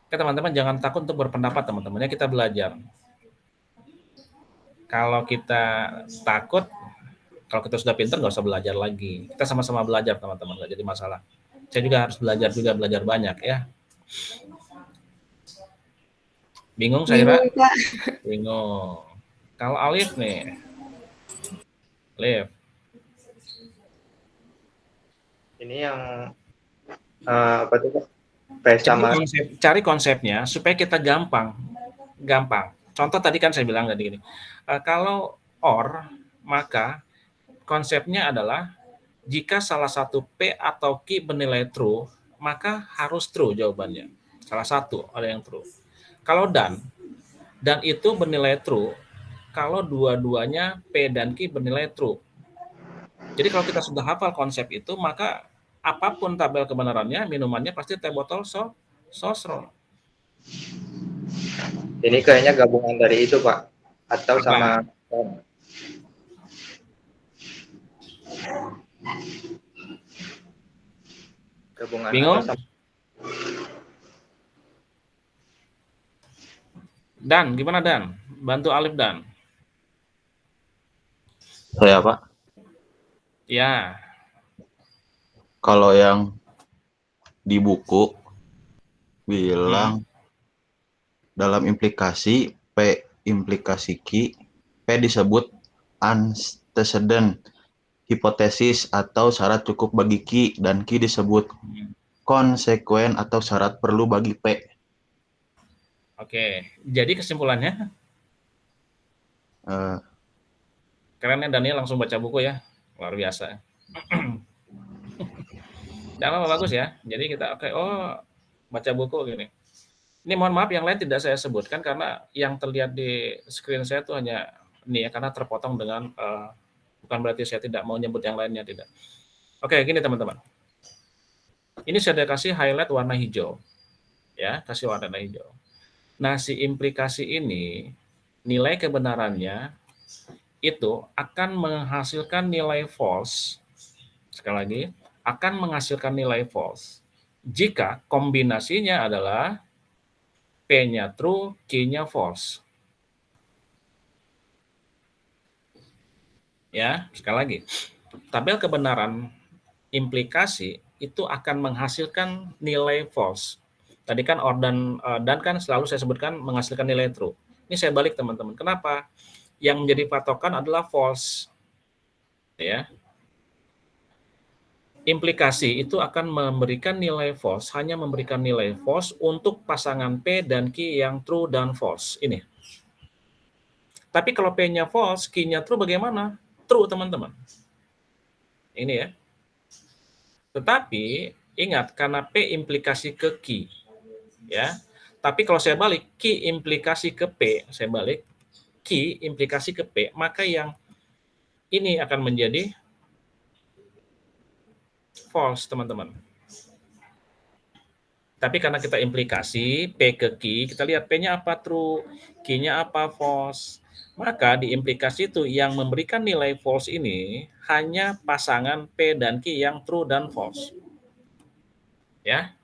Oke, teman-teman jangan takut untuk berpendapat, teman-teman. Ya, kita belajar. Kalau kita takut, kalau kita sudah pintar nggak usah belajar lagi. Kita sama-sama belajar, teman-teman, nggak jadi masalah. Saya juga harus belajar banyak ya. Bingung, Syahira? Bingung, Pak. Bingung. Kalau Alif nih, Alif. Ini yang apa tuh Pak? P sama Cari konsepnya supaya kita gampang. Contoh tadi kan saya bilang tadi gini. Kalau OR, maka konsepnya adalah jika salah satu P atau Q bernilai true, maka harus true jawabannya. Salah satu ada yang true. Kalau dan itu bernilai true, kalau dua-duanya P dan Q bernilai true. Jadi kalau kita sudah hafal konsep itu, maka apapun tabel kebenarannya, minumannya pasti teh botol sosro. ini kayaknya gabungan dari itu Pak, atau sama gabungan. Bingung? Atau sama... Dan, gimana Dan? Bantu Alif Dan. Saya Pak, Ya, kalau yang di buku bilang dalam implikasi P implikasi Q, P disebut antecedent hipotesis atau syarat cukup bagi Q, dan Q disebut konsekuen atau syarat perlu bagi P. oke. Jadi kesimpulannya, Eh, keren ya Daniel langsung baca buku ya. Luar biasa. Tidak apa-apa, bagus ya. Jadi kita baca buku gini. Ini mohon maaf yang lain tidak saya sebutkan karena yang terlihat di screen saya itu hanya ini ya, karena terpotong dengan bukan berarti saya tidak mau nyebut yang lainnya, tidak. Oke, gini teman-teman. Ini saya kasih highlight warna hijau. Ya, kasih warna hijau. Nah, si implikasi ini nilai kebenarannya itu akan menghasilkan nilai false. Sekali lagi, akan menghasilkan nilai false jika kombinasinya adalah P-nya true, Q-nya false. Ya, sekali lagi. Tabel kebenaran implikasi itu akan menghasilkan nilai false. Tadi kan dan kan selalu saya sebutkan menghasilkan nilai true. Ini saya balik teman-teman. Kenapa? Yang menjadi patokan adalah false. Ya. Implikasi itu akan memberikan nilai false, hanya memberikan nilai false untuk pasangan P dan Q yang true dan false. Ini. Tapi kalau P-nya false, Q-nya true bagaimana? True, teman-teman. Ini ya. Tetapi ingat, karena P implikasi ke Q, ya. Tapi kalau saya balik, Q implikasi ke P, saya balik, Q implikasi ke P, maka yang ini akan menjadi false, teman-teman. Tapi karena kita implikasi P ke Q, kita lihat P-nya apa true, Q-nya apa false. Maka di implikasi itu yang memberikan nilai false ini hanya pasangan P dan Q yang true dan false. Ya.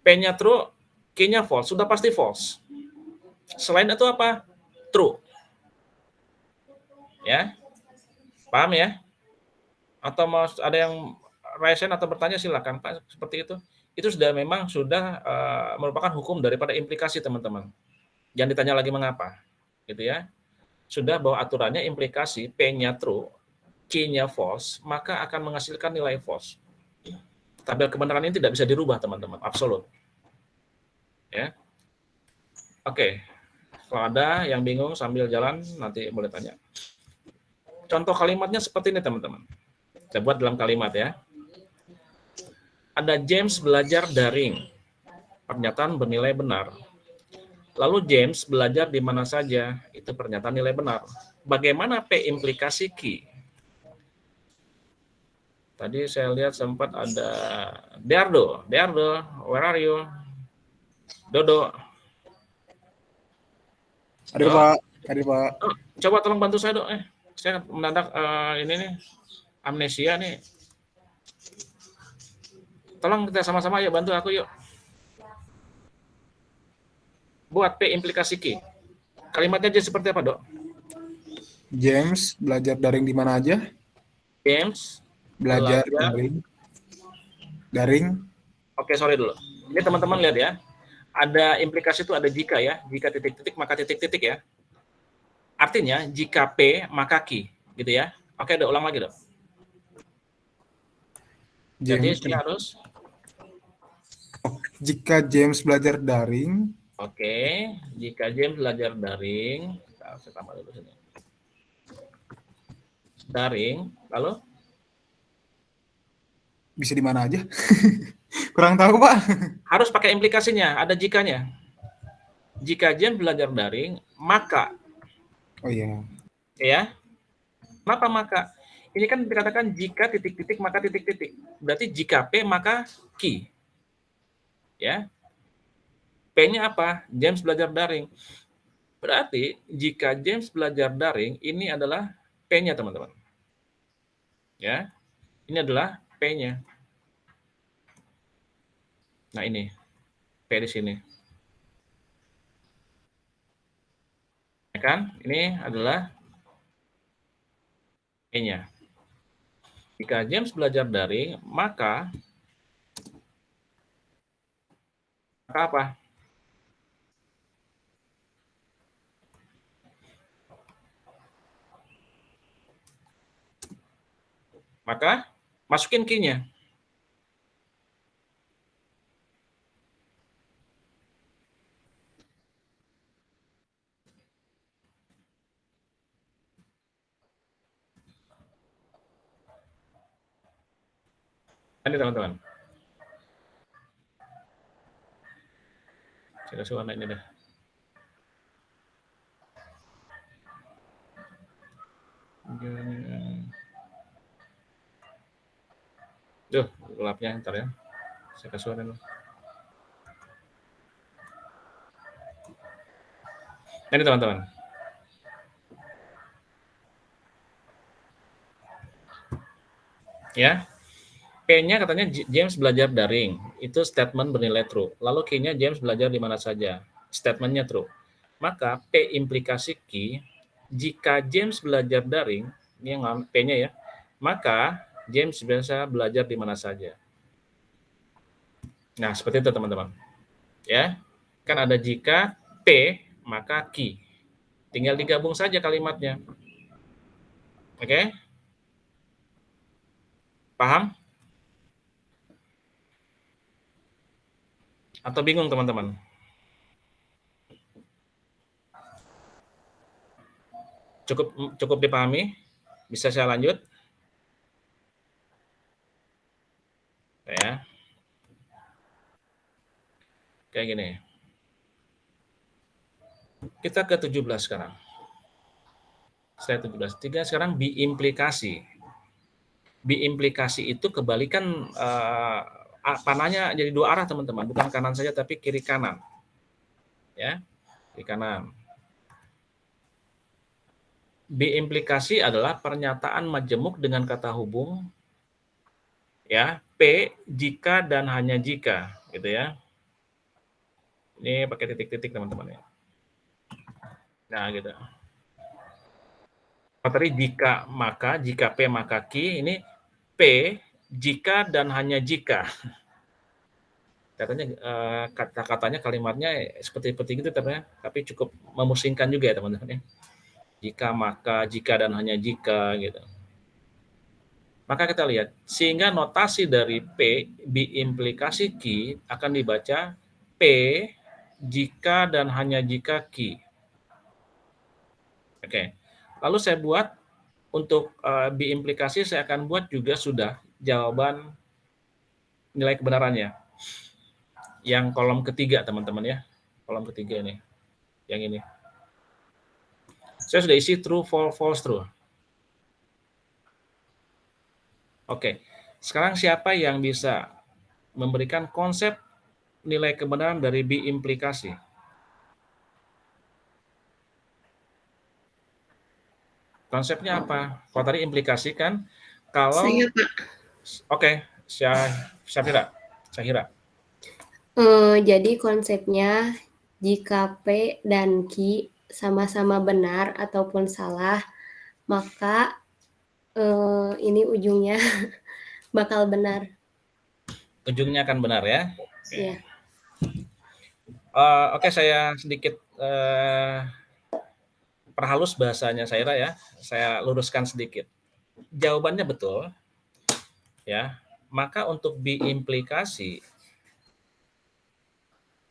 P-nya true, Q-nya false, sudah pasti false. Selain itu apa? True. Ya. Paham ya? Atau mau ada yang raise atau bertanya silakan Pak, seperti itu. Itu memang sudah merupakan hukum daripada implikasi, teman-teman. Jangan ditanya lagi mengapa. Gitu ya. Sudah bahwa aturannya implikasi P-nya true, Q-nya false, maka akan menghasilkan nilai false. Tabel kebenaran ini tidak bisa dirubah, teman-teman, absolut. Ya. Oke. Kalau ada yang bingung sambil jalan, nanti boleh tanya. Contoh kalimatnya seperti ini, teman-teman. Saya buat dalam kalimat ya. Ada James belajar daring. Pernyataan bernilai benar. Lalu James belajar di mana saja. Itu pernyataan nilai benar. Bagaimana P implikasi Q? Tadi saya lihat sempat ada Deardo, where are you? Dodo. Ada Pak, ada Pak. Oh, coba tolong bantu saya dong. Saya mendadak ini nih amnesia nih. Tolong kita sama-sama yuk bantu aku yuk. Buat P implikasi Q. Kalimatnya jadi seperti apa, Dok? James belajar daring di mana aja? James Belajar belajar. daring. Oke, sorry dulu. Ini teman-teman lihat ya. Ada implikasi itu ada jika ya. Jika titik-titik maka titik-titik ya. Artinya jika P maka Q, gitu ya. Oke, ulang lagi, Dok. Jadi James, saya harus jika James belajar daring, Oke, jika James belajar daring, saya tambah dulu sini. Daring, lalu bisa di mana aja? Kurang tahu, Pak. harus pakai implikasinya, ada jikanya. Jika James belajar daring, maka Oh iya. ya. Kenapa maka? Ini kan dikatakan jika titik-titik maka titik-titik. Berarti jika P maka Q. Ya. P-nya apa? James belajar daring. Berarti jika James belajar daring, ini adalah P-nya, teman-teman. Ya. Ini adalah P-nya. Nah, ini. P di sini. Ya kan? Ini adalah P-nya. Jika James belajar daring, maka apa? Maka masukin key-nya. Ini teman-teman. Saya kasih warna ini deh. Duh, gelapnya ntar ya. Saya kasih warna dulu. Ini teman-teman. Ya. P-nya katanya James belajar daring. Itu statement bernilai true. Lalu key-nya James belajar di mana saja. Statement-nya true. Maka P implikasi key, jika James belajar daring, ini yang P-nya ya, maka James bisa belajar di mana saja. Nah, seperti itu teman-teman. Ya. Kan ada jika P, maka key. Tinggal digabung saja kalimatnya. Oke? Paham? Atau bingung teman-teman? Cukup dipahami? Bisa saya lanjut? Ya. Kayak gini. Kita ke 17 sekarang. Saya 17. Sekarang biimplikasi. Biimplikasi itu kebalikan panahnya jadi dua arah teman-teman, bukan kanan saja tapi kiri kanan. Ya, kiri kanan. Biimplikasi adalah pernyataan majemuk dengan kata hubung, ya, P jika dan hanya jika, gitu ya. Ini pakai titik-titik teman-teman ya. Nah, gitu. Materi jika maka, jika P maka Q, ini P jika dan hanya jika. Katanya kata-katanya kalimatnya seperti gitu tapi cukup memusingkan juga ya teman-teman ya. Jika maka, jika dan hanya jika gitu. Maka kita lihat sehingga notasi dari P biimplikasi Q akan dibaca P jika dan hanya jika Q. Oke. Lalu saya buat untuk biimplikasi saya akan buat juga sudah jawaban nilai kebenarannya. Yang kolom ketiga teman-teman ya. Kolom ketiga ini. Yang ini. Saya sudah isi true, false, true. Oke. Sekarang siapa yang bisa memberikan konsep nilai kebenaran dari biimplikasi? Konsepnya apa? Kalau tadi implikasi kan kalau Saya, Pak. Oke, Syafira. Jadi konsepnya jika P dan Q sama-sama benar ataupun salah, maka ini ujungnya bakal benar. Ujungnya akan benar ya. Iya. Oke, saya sedikit perhalus bahasanya Syafira ya. Saya luruskan sedikit. Jawabannya betul. Ya. Maka untuk biimplikasi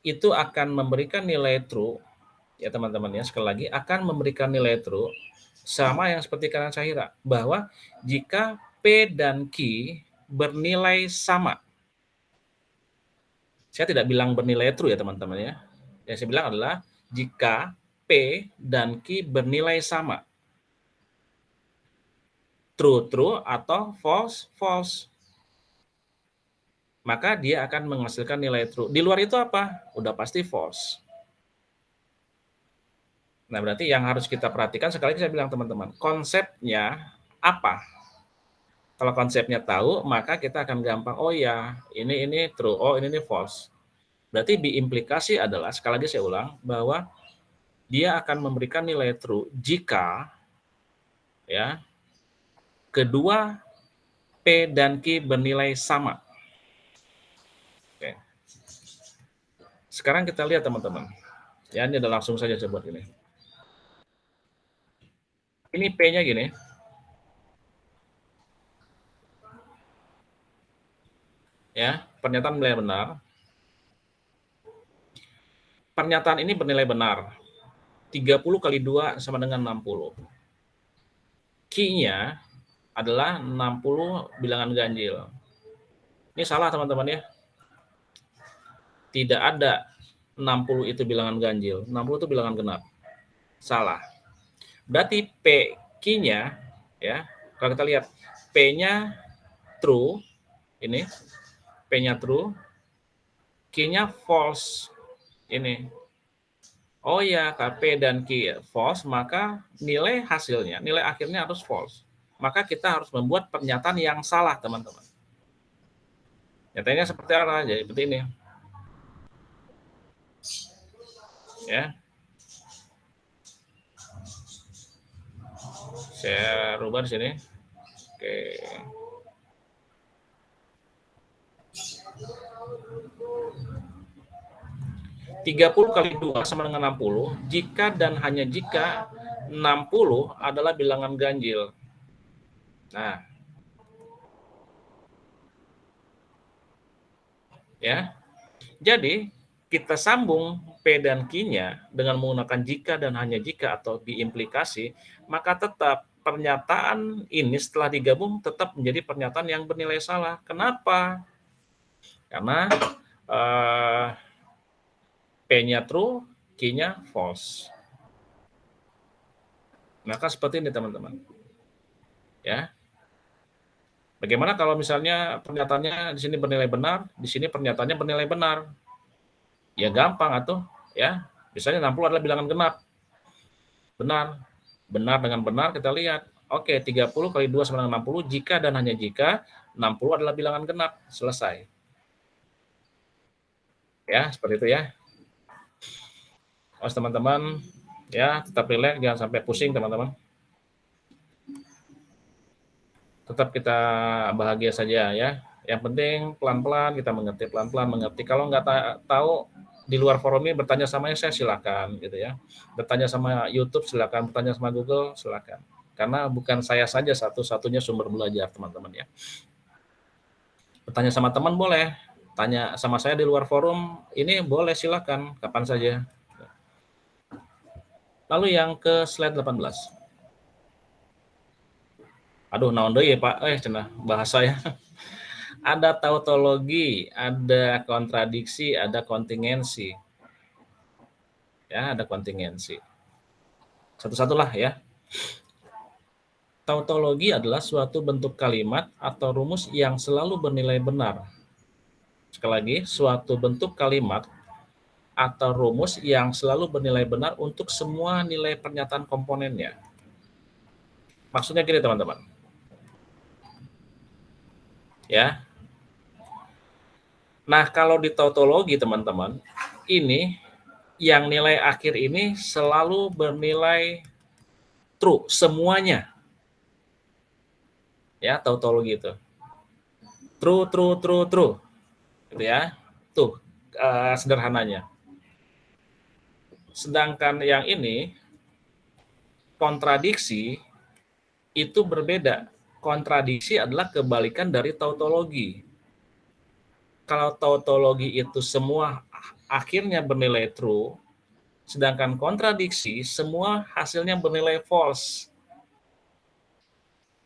itu akan memberikan nilai true ya teman-teman ya, sekali lagi akan memberikan nilai true sama yang seperti kanan Syahira, bahwa jika P dan Q bernilai sama. Saya tidak bilang bernilai true ya teman-teman ya. Yang saya bilang adalah jika P dan Q bernilai sama. True atau false. Maka dia akan menghasilkan nilai true. Di luar itu apa? Udah pasti false. Nah, berarti yang harus kita perhatikan, sekali lagi saya bilang teman-teman, konsepnya apa? Kalau konsepnya tahu, maka kita akan gampang, oh ya, ini true, oh ini false. Berarti biimplikasi adalah, sekali lagi saya ulang, bahwa dia akan memberikan nilai true jika, ya, kedua P dan Q bernilai sama. Oke. Sekarang kita lihat teman-teman. Ya, ini udah langsung saja saya buat ini. Ini P-nya gini. Ya, pernyataan bernilai benar. Pernyataan ini bernilai benar. 30 kali 2 sama dengan 60. Q-nya adalah 60 bilangan ganjil. Ini salah teman-teman ya. Tidak ada 60 itu bilangan ganjil. 60 itu bilangan genap. Salah. Berarti P Q-nya ya, kalau kita lihat P-nya true, ini P-nya true, Q-nya false. Ini. Oh ya, P dan Q false, maka nilai hasilnya, nilai akhirnya harus false. Maka kita harus membuat pernyataan yang salah, teman-teman. Nyatanya seperti apa? Jadi seperti ini. Ya. Saya rubah di sini. Oke. 30 kali 2 sama dengan 60, jika dan hanya jika 60 adalah bilangan ganjil. Nah. Ya. Jadi, kita sambung P dan Q-nya dengan menggunakan jika dan hanya jika atau diimplikasi, maka tetap pernyataan ini setelah digabung tetap menjadi pernyataan yang bernilai salah. Kenapa? Karena P-nya true, Q-nya false. Maka seperti ini teman-teman. Ya. Bagaimana kalau misalnya pernyataannya di sini bernilai benar, di sini pernyataannya bernilai benar? Ya gampang atuh, ya. Misalnya 60 adalah bilangan genap. Benar. Benar dengan benar kita lihat. Oke, 30 kali 2 sama dengan 60, jika dan hanya jika 60 adalah bilangan genap. Selesai. Ya, seperti itu ya. Awas teman-teman, ya tetap rileks, jangan sampai pusing teman-teman. Tetap kita bahagia saja ya. Yang penting pelan-pelan kita mengerti, pelan-pelan mengerti. Kalau nggak tahu di luar forum ini bertanya sama saya silakan gitu ya. Bertanya sama YouTube silakan, bertanya sama Google silakan. Karena bukan saya saja satu-satunya sumber belajar teman-teman ya. Bertanya sama teman boleh, tanya sama saya di luar forum ini boleh silakan kapan saja. Lalu yang ke slide 18. Aduh, naon deui ya Pak? Cenah bahasa ya. Ada tautologi, ada kontradiksi, ada kontingensi. Ya, ada kontingensi. Satu-satulah ya. Tautologi adalah suatu bentuk kalimat atau rumus yang selalu bernilai benar. Sekali lagi, suatu bentuk kalimat atau rumus yang selalu bernilai benar untuk semua nilai pernyataan komponennya. Maksudnya gini teman-teman. Ya. Nah, kalau di tautologi teman-teman, ini yang nilai akhir ini selalu bernilai true semuanya. Ya, tautologi itu. True, true, true, true. Gitu ya. Tuh, sederhananya. Sedangkan yang ini, kontradiksi, itu berbeda. Kontradiksi adalah kebalikan dari tautologi. Kalau tautologi itu semua akhirnya bernilai true, sedangkan kontradiksi semua hasilnya bernilai false.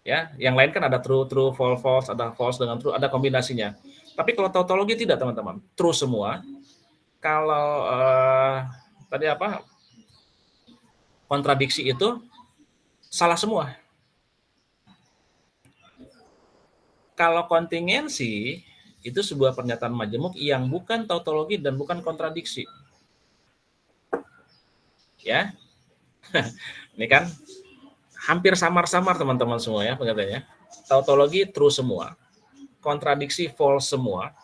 Ya, yang lain kan ada true, true, false, false, ada false dengan true, ada kombinasinya. Tapi kalau tautologi tidak teman-teman, true semua. Kalau tadi apa? Kontradiksi itu salah semua. Kalau kontingensi itu sebuah pernyataan majemuk yang bukan tautologi dan bukan kontradiksi. Ya. Ini kan hampir samar-samar teman-teman semua ya pengertiannya. Tautologi true semua. Kontradiksi false semua.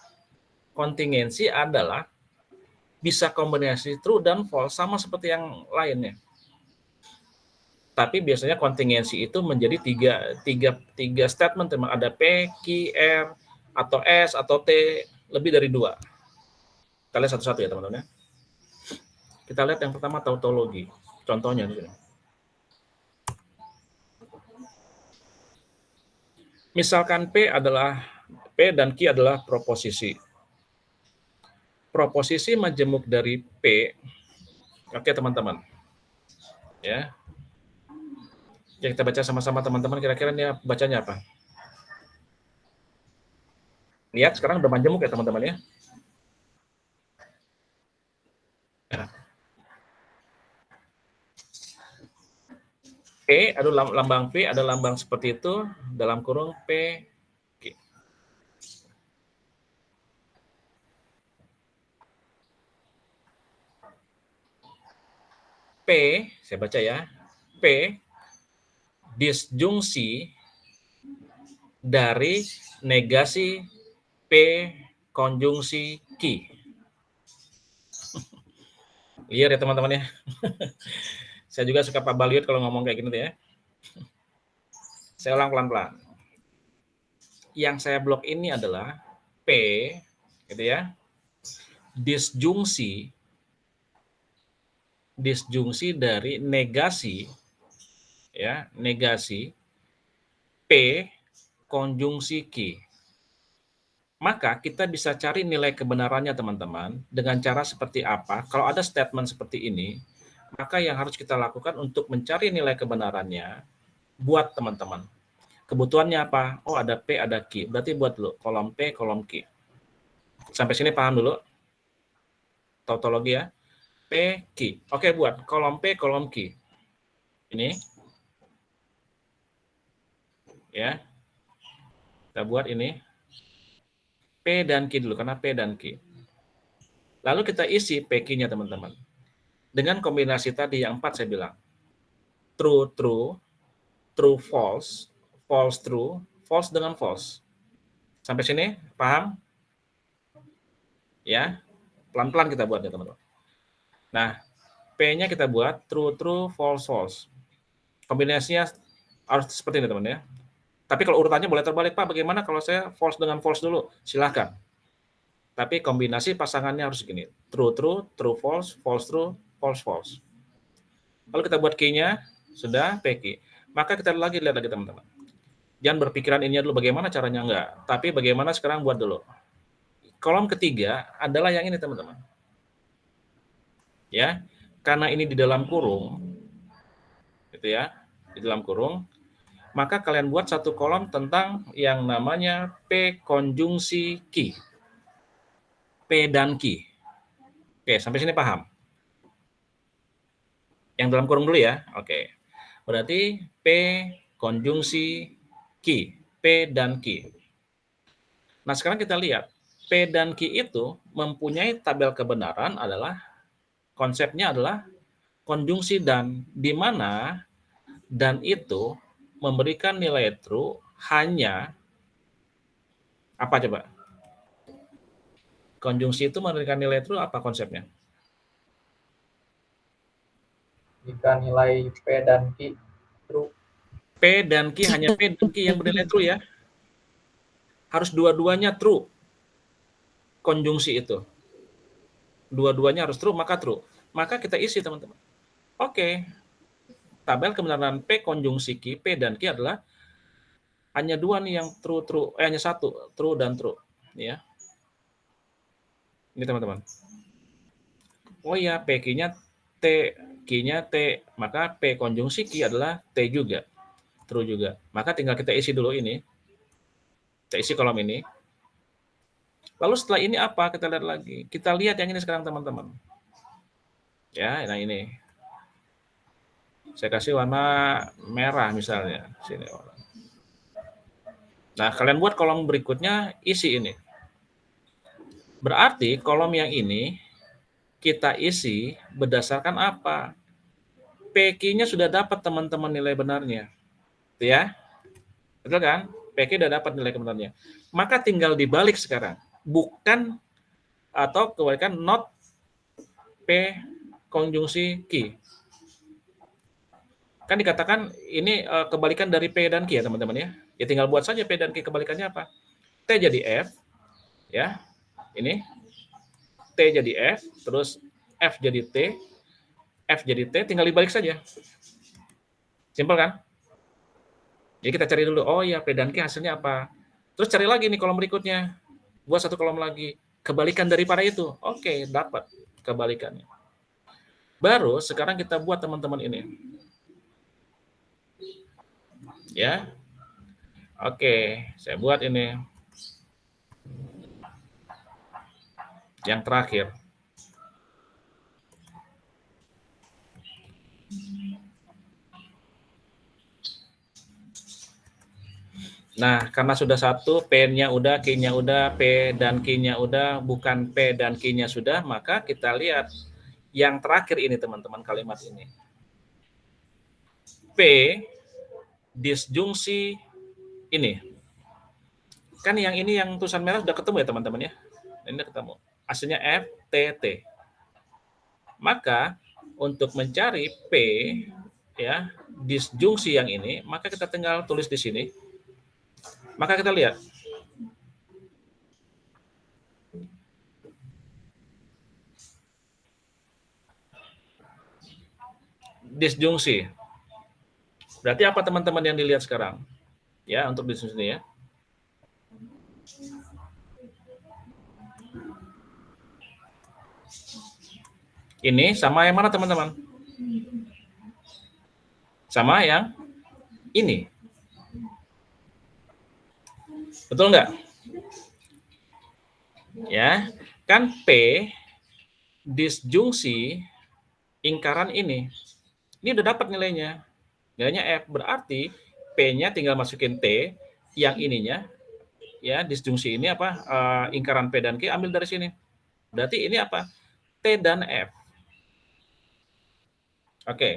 Kontingensi adalah bisa kombinasi true dan false sama seperti yang lainnya. Tapi biasanya kontingensi itu menjadi tiga statement, teman. Ada P, Q, R, atau S, atau T, lebih dari 2. Kita lihat satu-satu ya, teman-teman. Kita lihat yang pertama, tautologi. Contohnya di sini. Misalkan P dan Q adalah proposisi. Proposisi majemuk dari P. Oke, teman-teman. Ya. Ya, kita baca sama-sama, teman-teman. Kira-kira ini bacanya apa? Lihat, sekarang udah majemuk ya, teman-teman ya. P, ada lambang P, ada lambang seperti itu, dalam kurung P, Q. P, saya baca ya, P, disjungsi dari negasi P konjungsi Q. Lihat ya, teman-teman ya. Saya juga suka Pak Baliut kalau ngomong kayak gini tuh ya. Saya ulang pelan-pelan. Yang saya blok ini adalah P, gitu ya, disjungsi dari negasi, ya, negasi P konjungsi Q. Maka kita bisa cari nilai kebenarannya, teman-teman, dengan cara seperti apa? Kalau ada statement seperti ini, maka yang harus kita lakukan untuk mencari nilai kebenarannya, buat teman-teman. Kebutuhannya apa? Oh, ada P, ada Q. Berarti buat dulu kolom P, kolom Q. Sampai sini paham dulu? Tautologi ya. P, Q. Oke, buat kolom P, kolom Q. Ini. Ya. Kita buat ini. P dan Q dulu, karena P dan Q. Lalu kita isi PQ-nya, teman-teman. Dengan kombinasi tadi yang 4 saya bilang. True, true, true, false, false, true, false dengan false. Sampai sini, paham? Ya, pelan-pelan kita buatnya, teman-teman. Nah, P-nya kita buat true, true, false, false. Kombinasinya harus seperti ini, teman-teman ya. Tapi kalau urutannya boleh terbalik, Pak. Bagaimana kalau saya false dengan false dulu? Silahkan. Tapi kombinasi pasangannya harus gini. True, true, true, false, false, true, false, false. Lalu kita buat key-nya, sudah, PQ. Maka kita lihat lagi, teman-teman. Jangan berpikiran ini dulu, bagaimana caranya, enggak. Tapi bagaimana sekarang buat dulu. Kolom ketiga adalah yang ini, teman-teman. Ya, karena ini di dalam kurung, gitu ya, di dalam kurung, maka kalian buat satu kolom tentang yang namanya P konjungsi Q. P dan Q. Oke, sampai sini paham? Yang dalam kurung dulu ya. Oke. Berarti P konjungsi Q. P dan Q. Nah, sekarang kita lihat. P dan Q itu mempunyai tabel kebenaran adalah, konsepnya adalah konjungsi dan, di mana dan itu memberikan nilai true hanya, apa coba? Konjungsi itu memberikan nilai true apa konsepnya? Jika nilai P dan Q true. P dan Q, hanya P dan Q yang bernilai true ya. Harus dua-duanya true. Konjungsi itu. Dua-duanya harus true, maka true. Maka kita isi, teman-teman. Oke. Tabel kebenaran P konjungsi Q, P dan Q adalah hanya dua nih yang true, hanya satu, true dan true. Ya. Ini, teman-teman. Oh ya, PQ-nya T, Q-nya T, maka P konjungsi Q adalah T juga, true juga. Maka tinggal kita isi dulu ini. Kita isi kolom ini. Lalu setelah ini apa? Kita lihat lagi. Kita lihat yang ini sekarang, teman-teman. Ya, nah ini. Saya kasih warna merah misalnya. Sini. Nah, kalian buat kolom berikutnya, isi ini. Berarti kolom yang ini kita isi berdasarkan apa? PQ-nya sudah dapat, teman-teman, nilai benarnya. Ya? Betul kan? PQ sudah dapat nilai kebenarannya. Maka tinggal dibalik sekarang. Bukan atau kebalikan not P konjungsi Q. Kan dikatakan ini kebalikan dari P dan Q ya teman-teman ya. Ya tinggal buat saja P dan Q kebalikannya apa. T jadi F, ya. Ini T jadi F, terus F jadi T, F jadi T, tinggal dibalik saja. Simpel kan? Jadi kita cari dulu, oh ya P dan Q hasilnya apa. Terus cari lagi nih kolom berikutnya. Buat satu kolom lagi. Kebalikan daripada itu. Oke, dapat kebalikannya. Baru sekarang kita buat teman-teman ini. Ya. Oke, saya buat ini. Yang terakhir. Nah, karena sudah satu, P-nya udah, Q-nya udah, P dan Q-nya udah, bukan P dan Q-nya sudah, maka kita lihat yang terakhir ini teman-teman, kalimat ini. P disjungsi ini. Kan yang ini yang tulisan merah sudah ketemu ya teman-teman ya. Ini udah ketemu. Hasilnya F, T, T. Maka untuk mencari P ya, disjungsi yang ini, maka kita tinggal tulis di sini. Maka kita lihat. Disjungsi. Berarti apa teman-teman yang dilihat sekarang? Ya, untuk disjungsi ini ya. Ini sama yang mana teman-teman? Sama yang ini. Betul nggak? Ya, kan P disjungsi ingkaran ini. Ini udah dapat nilainya. Nilainya F, berarti P-nya tinggal masukin T, yang ininya, ya disjungsi ini apa? Ingkaran P dan Q ambil dari sini. Berarti ini apa? T dan F. Oke.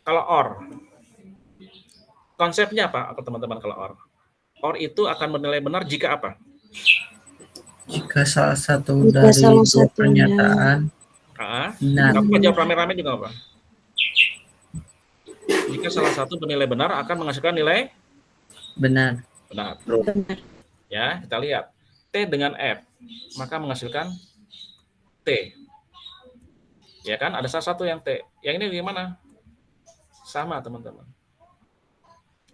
Kalau OR, konsepnya apa teman-teman kalau OR? OR itu akan bernilai benar jika apa? Jika salah satu dari dua pernyataan benar. Apa jawab rame-rame juga apa? Jika salah satu bernilai benar akan menghasilkan nilai Benar. benar. Ya, kita lihat. T dengan F, maka menghasilkan T. Ya kan, ada salah satu yang T. Yang ini gimana? Sama, teman-teman.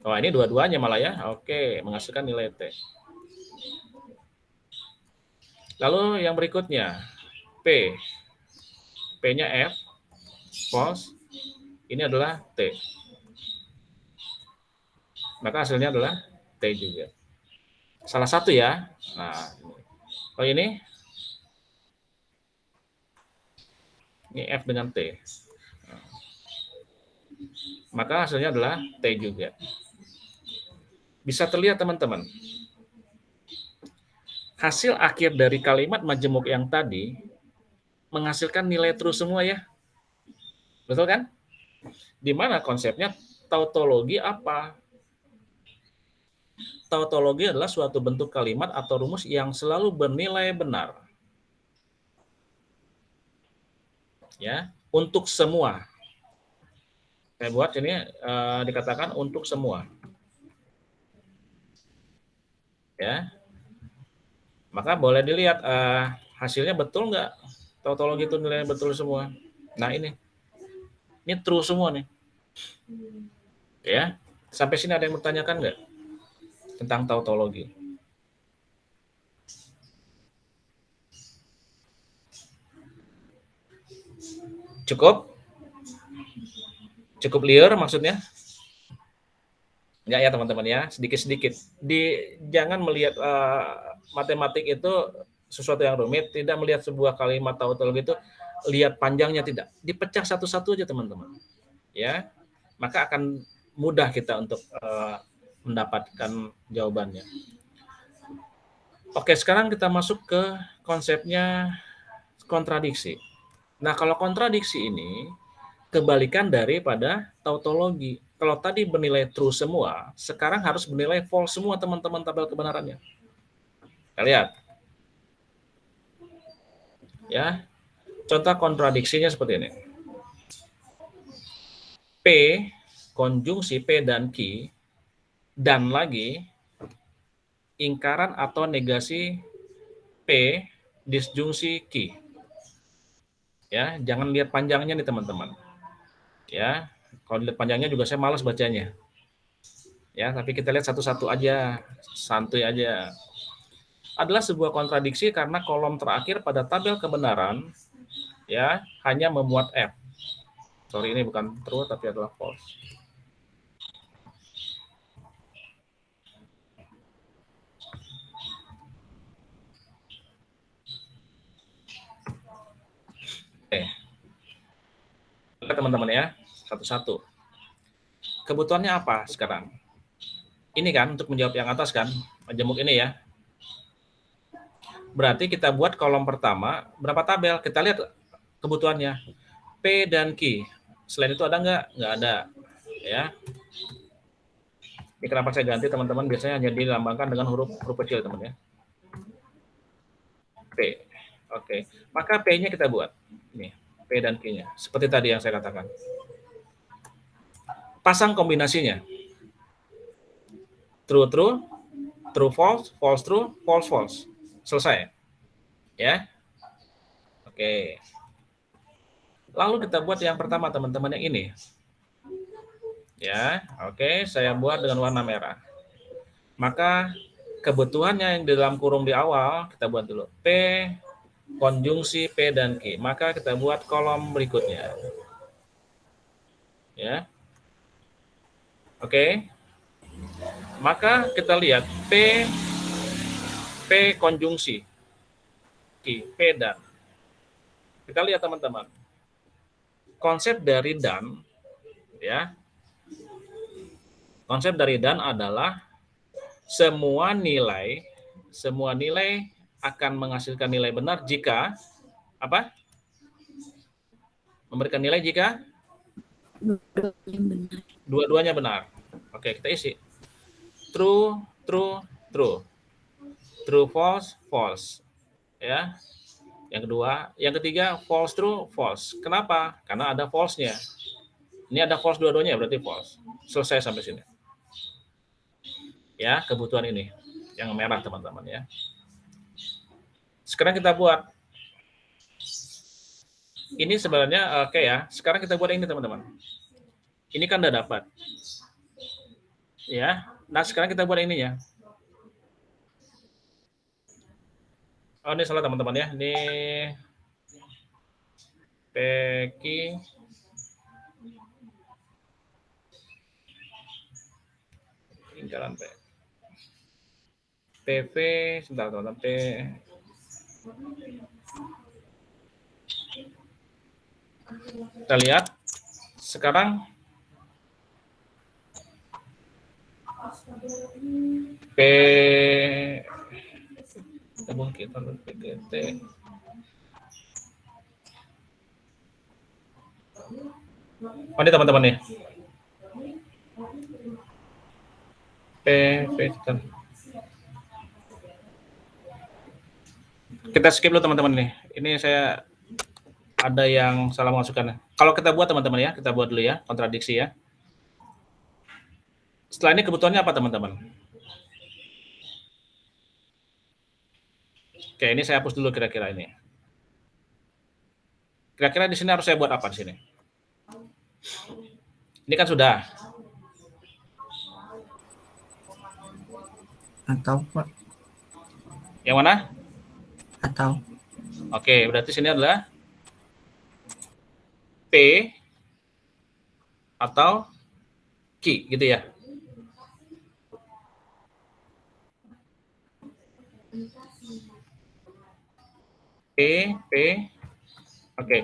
Oh, ini dua-duanya malah ya. Oke, menghasilkan nilai T. Lalu yang berikutnya, P. P-nya F, false. Ini adalah T. Maka hasilnya adalah T juga. Salah satu ya. Nah, kalau ini F dengan T. Maka hasilnya adalah T juga. Bisa terlihat teman-teman. Hasil akhir dari kalimat majemuk yang tadi menghasilkan nilai true semua ya. Betul kan? Di mana konsepnya tautologi apa? Tautologi adalah suatu bentuk kalimat atau rumus yang selalu bernilai benar. Ya, untuk semua. Saya buat ini dikatakan untuk semua. Ya. Maka boleh dilihat hasilnya betul nggak? Tautologi itu nilainya betul semua. Nah, ini true semua nih. Ya. Sampai sini ada yang bertanyakan nggak tentang tautologi? Cukup? Cukup liar maksudnya? Enggak ya teman-teman ya, sedikit-sedikit. Jangan melihat matematik itu sesuatu yang rumit, tidak melihat sebuah kalimat tautologi itu lihat panjangnya, tidak. Dipecah satu-satu aja teman-teman. Ya. Maka akan mudah kita untuk mendapatkan jawabannya. Oke, sekarang kita masuk ke konsepnya kontradiksi. Nah, kalau kontradiksi ini kebalikan daripada tautologi. Kalau tadi bernilai true semua, sekarang harus bernilai false semua teman-teman tabel kebenarannya. Kita lihat. Ya. Contoh kontradiksinya seperti ini. konjungsi P dan Q, dan lagi ingkaran atau negasi P disjungsi Q. Ya, jangan lihat panjangnya nih teman-teman. Ya, kalau lihat panjangnya juga saya malas bacanya. Ya, tapi kita lihat satu-satu aja, santuy aja. Adalah sebuah kontradiksi karena kolom terakhir pada tabel kebenaran ya hanya memuat F. Sorry, ini bukan true tapi adalah false. Oke. Lihat teman-teman ya, satu-satu. Kebutuhannya apa sekarang? Ini kan untuk menjawab yang atas kan, majemuk ini ya. Berarti kita buat kolom pertama, berapa tabel? Kita lihat kebutuhannya. P dan Q. Selain itu ada nggak? Nggak ada. Ya. Ini kenapa saya ganti teman-teman? Biasanya hanya dilambangkan dengan huruf kecil teman ya. P. Oke. Maka P-nya kita buat. Nih, P dan Q-nya. Seperti tadi yang saya katakan. Pasang kombinasinya. True, true, true, false, false, true, false, false. Selesai. Ya. Oke. Lalu kita buat yang pertama teman-teman yang ini. Ya, oke, saya buat dengan warna merah. Maka kebutuhannya yang di dalam kurung di awal kita buat dulu. P konjungsi P dan Q. Maka kita buat kolom berikutnya. Ya. Oke. Maka kita lihat P konjungsi Q, P dan. Kita lihat teman-teman. Konsep dari dan ya. Konsep dari dan adalah semua nilai akan menghasilkan nilai benar jika apa? Memberikan nilai jika dua-duanya benar. Oke, kita isi. True, true, true. True, false, false. Ya. Yang kedua, yang ketiga false, true, false. Kenapa? Karena ada false-nya. Ini ada false dua-duanya berarti false. Selesai sampai sini. Ya, kebutuhan ini yang merah teman-teman ya. Sekarang kita buat ini sebenarnya oke ya. Sekarang kita buat ini teman-teman. Ini kan udah dapat. Ya. Nah, sekarang kita buat ininya. Oh, ini salah teman-teman ya. Ini Peki ingkaran P. PV sebentar teman-teman. P kita lihat sekarang P kita PGT oh ini teman-teman nih PV kita skip dulu teman-teman nih. Ini saya ada yang salah masukkan. Kalau kita buat teman-teman ya, kita buat dulu ya, kontradiksi ya. Setelah ini kebutuhannya apa teman-teman? Oke, ini saya hapus dulu kira-kira ini. Kira-kira di sini harus saya buat apa di sini? Ini kan sudah. Atau Pak? Yang mana? Atau. Oke, berarti sini adalah P atau Q gitu ya. P, oke.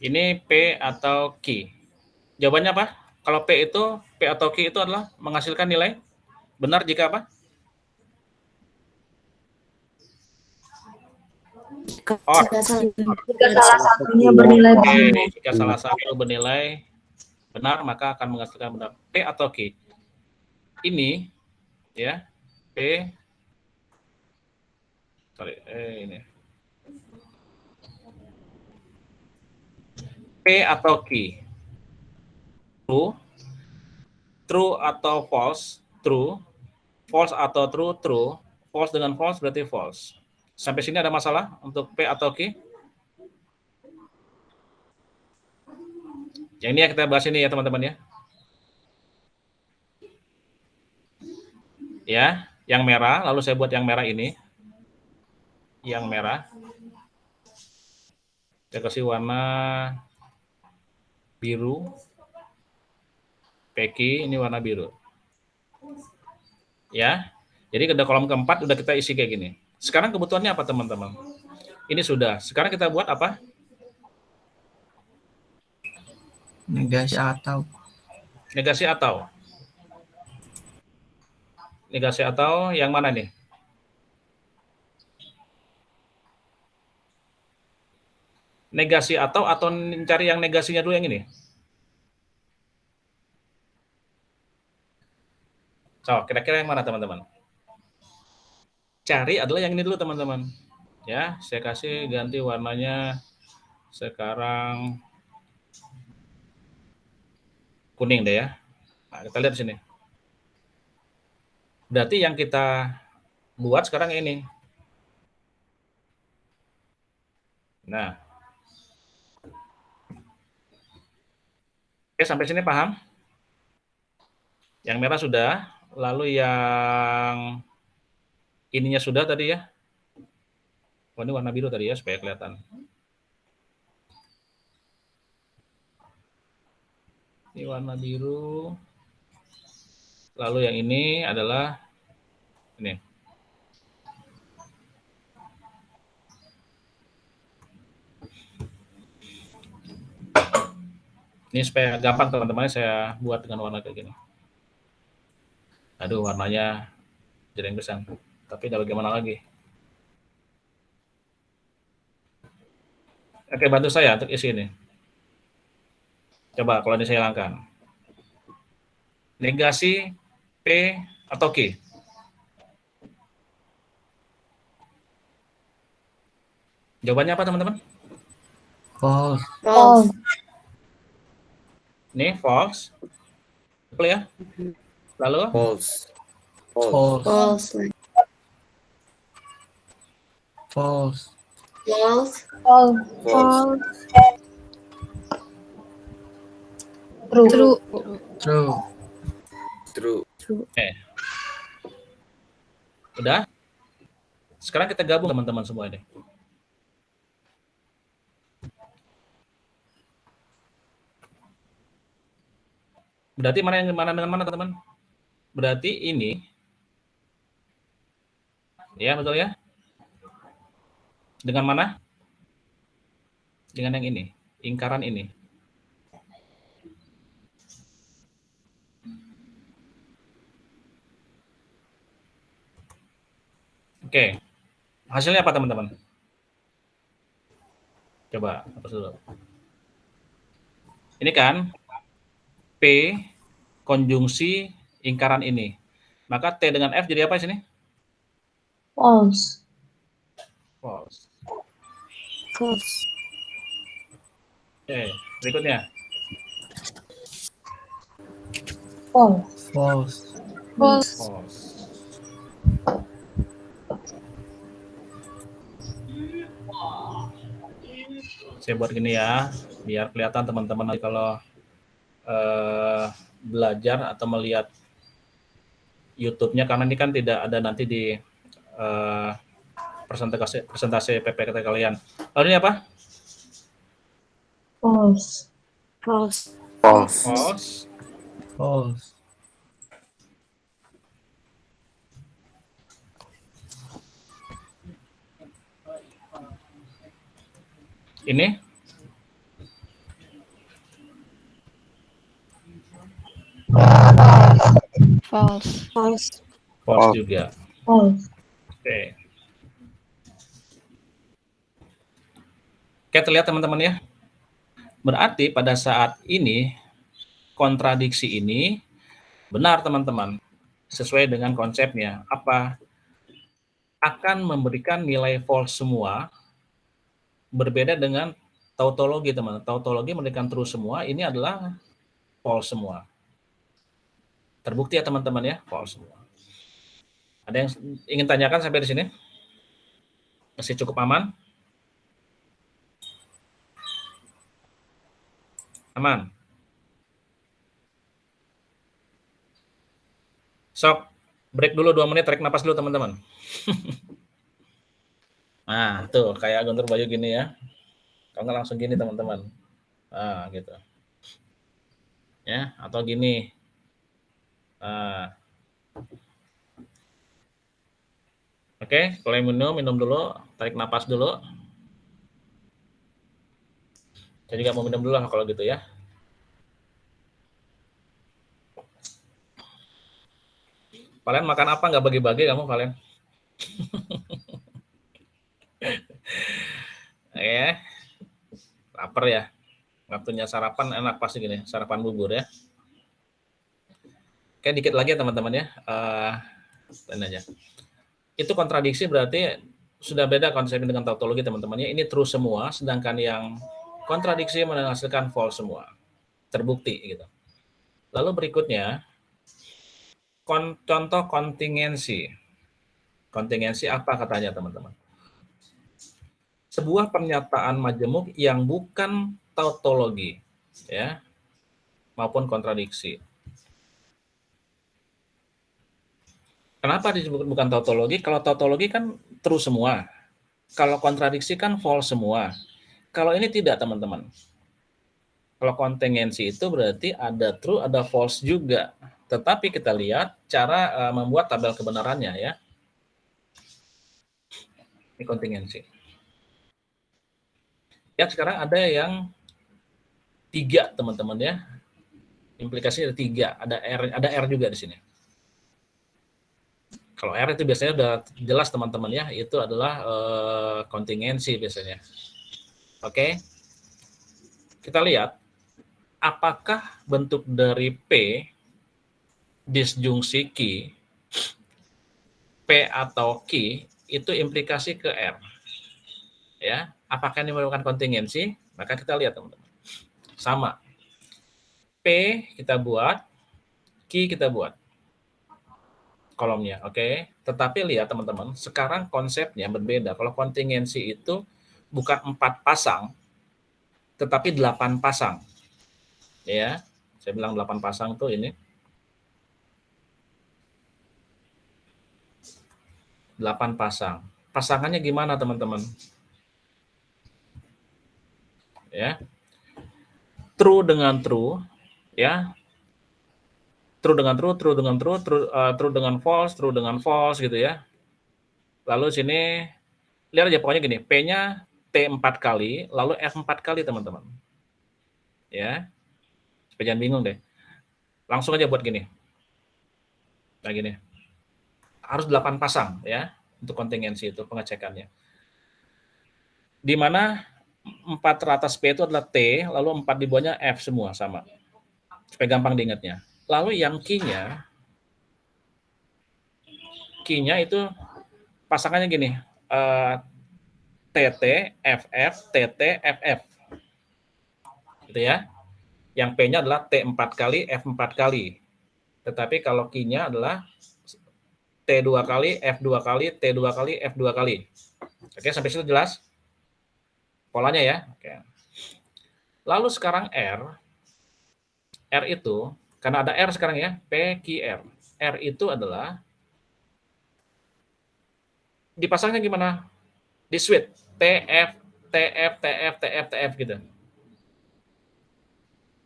Ini P atau Q. Jawabannya apa? Kalau P atau Q itu adalah menghasilkan nilai benar jika apa? Jika salah satunya bernilai benar. Jika salah satu bernilai benar, maka akan menghasilkan benar. P atau Q. Ini, ya, P. Sorry, ini. P atau Q? True. True atau false? True. False atau true? True. False dengan false berarti false. Sampai sini ada masalah untuk P atau Q? Yang ini yang kita bahas ini ya teman-teman ya. Ya, yang merah, lalu saya buat yang merah ini. Yang merah. Saya kasih warna biru. Peki, ini warna biru. Ya, jadi ke kolom keempat udah kita isi kayak gini. Sekarang kebutuhannya apa teman-teman? Ini sudah. Sekarang kita buat apa? Negasi atau. Negasi atau. Negasi atau yang mana nih? Negasi atau cari yang negasinya dulu yang ini? So, kira-kira yang mana teman-teman? Cari adalah yang ini dulu teman-teman. Ya, saya kasih ganti warnanya sekarang kuning deh ya. Nah, kita lihat di sini. Berarti yang kita buat sekarang ini. Nah. Oke, sampai sini paham? Yang merah sudah. Lalu yang ininya sudah tadi ya. Oh, ini warna biru tadi ya supaya kelihatan. Ini warna biru. Lalu yang ini adalah ini. Ini supaya gampang teman-teman saya buat dengan warna kayak gini. Aduh, warnanya jreng-jreng. Tapi udah bagaimana lagi? Oke, bantu saya untuk isi ini. Coba kalau ini saya hilangkan. Negasi P atau Q? Jawabannya apa teman-teman? False. False. Ini false. Betul ya? Lalu? False. False. False. False. False. False. True. True. True. True. Oke. Udah? Sekarang kita gabung teman-teman semua ini. Berarti mana yang mana dengan mana teman-teman? Berarti ini. Ya, betul ya? Dengan mana? Dengan yang ini, lingkaran ini. Oke. Hasilnya apa teman-teman? Coba hapus dulu. Ini kan P konjungsi lingkaran ini. Maka T dengan F jadi apa di sini? False. False. False. Oke, berikutnya. False. False. False. False. Saya buat gini ya, biar kelihatan teman-teman nanti kalau belajar atau melihat YouTube-nya, karena ini kan tidak ada nanti di presentasi PPT kalian. Lalu ini apa? False. False. False. False. False. Ini False. False. false juga. False. Oke. Oke, terlihat teman-teman ya. Berarti pada saat ini kontradiksi ini benar teman-teman. Sesuai dengan konsepnya. Apa? Akan memberikan nilai false semua, berbeda dengan tautologi teman. Tautologi memberikan true semua, ini adalah false semua. Terbukti ya teman-teman ya, false semua. Ada yang ingin tanyakan sampai di sini? Masih cukup aman? Aman? Sok, break dulu 2 menit, tarik napas dulu teman-teman. Nah, tuh kayak Guntur Bayu gini ya. Kalau nggak langsung gini teman-teman. Nah, gitu. Ya, atau gini. Nah. Oke, kalau minum dulu, tarik napas dulu. Saya juga mau minum dulu lah kalau gitu ya. Kalian makan apa nggak bagi-bagi kamu kalian? Ya, lapar ya. Waktunya sarapan enak pasti gini, sarapan bubur ya. Oke, dikit lagi ya teman-teman ya. Dan aja. Itu kontradiksi berarti sudah beda konsepnya dengan tautologi teman-teman ya. Ini true semua, sedangkan yang kontradiksi menghasilkan false semua. Terbukti gitu. Lalu berikutnya, contoh kontingensi. Kontingensi apa katanya teman-teman? Sebuah pernyataan majemuk yang bukan tautologi ya, maupun kontradiksi. Kenapa disebut bukan tautologi? Kalau tautologi kan true semua. Kalau kontradiksi kan false semua. Kalau ini tidak teman-teman. Kalau kontingensi itu berarti ada true, ada false juga. Tetapi kita lihat cara membuat tabel kebenarannya ya. Ini kontingensi. Ya sekarang ada yang 3 teman-teman ya. Implikasinya ada 3, ada R juga di sini. Kalau R itu biasanya udah jelas teman-teman ya, itu adalah kontingensi biasanya. Oke. Kita lihat apakah bentuk dari P disjungsi Q, P atau Q itu implikasi ke R. Ya, apakah ini merupakan kontingensi? Maka kita lihat teman-teman. Sama. P kita buat, Q kita buat kolomnya, oke. Tetapi lihat teman-teman, sekarang konsepnya berbeda. Kalau kontingensi itu bukan 4 pasang, tetapi 8 pasang. Ya, saya bilang 8 pasang tuh ini. 8 pasang. Pasangannya gimana teman-teman? Ya. True dengan true, ya. True dengan true, true dengan true, true dengan false gitu ya. Lalu sini lihat aja pokoknya gini, P-nya T 4 kali, lalu F 4 kali teman-teman. Ya. Supaya jangan bingung deh. Langsung aja buat gini. Nah gini. Harus 8 pasang ya untuk kontingensi itu pengecekannya. Di mana 4 teratas P itu adalah T, lalu 4 di bawahnya F semua sama. Supaya gampang diingatnya. Lalu yang Q-nya itu pasangannya gini. TT, FF, TT, FF. Gitu ya. Yang P-nya adalah T 4 kali, F 4 kali. Tetapi kalau Q-nya adalah T 2 kali, F 2 kali, T 2 kali, F 2 kali. Oke, sampai situ jelas? Polanya ya. Oke. Lalu sekarang R itu, karena ada R sekarang ya, P, Q, R. R itu adalah, dipasangnya gimana? Di switch. TF, TF, TF, TF, TF gitu.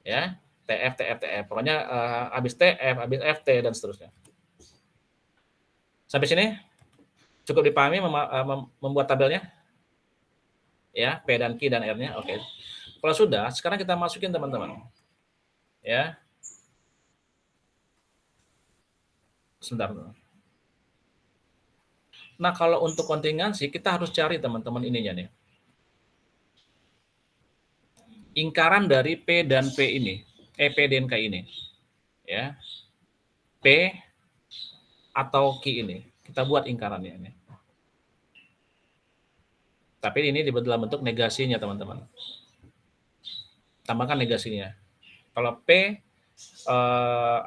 Ya, TF, TF, TF. Pokoknya habis TF, habis FT, dan seterusnya. Sampai sini cukup dipahami membuat tabelnya? Ya, P dan Q dan R-nya. Oke. Kalau sudah, sekarang kita masukin teman-teman. Ya. Sebentar. Nah, kalau untuk kontingensi kita harus cari teman-teman ininya nih. Ingkaran dari P dan P ini. P dan K ini. Ya. P atau Q ini. Kita buat ingkarannya ini. Tapi ini dalam bentuk negasinya, teman-teman. tambahkan negasinya. Kalau P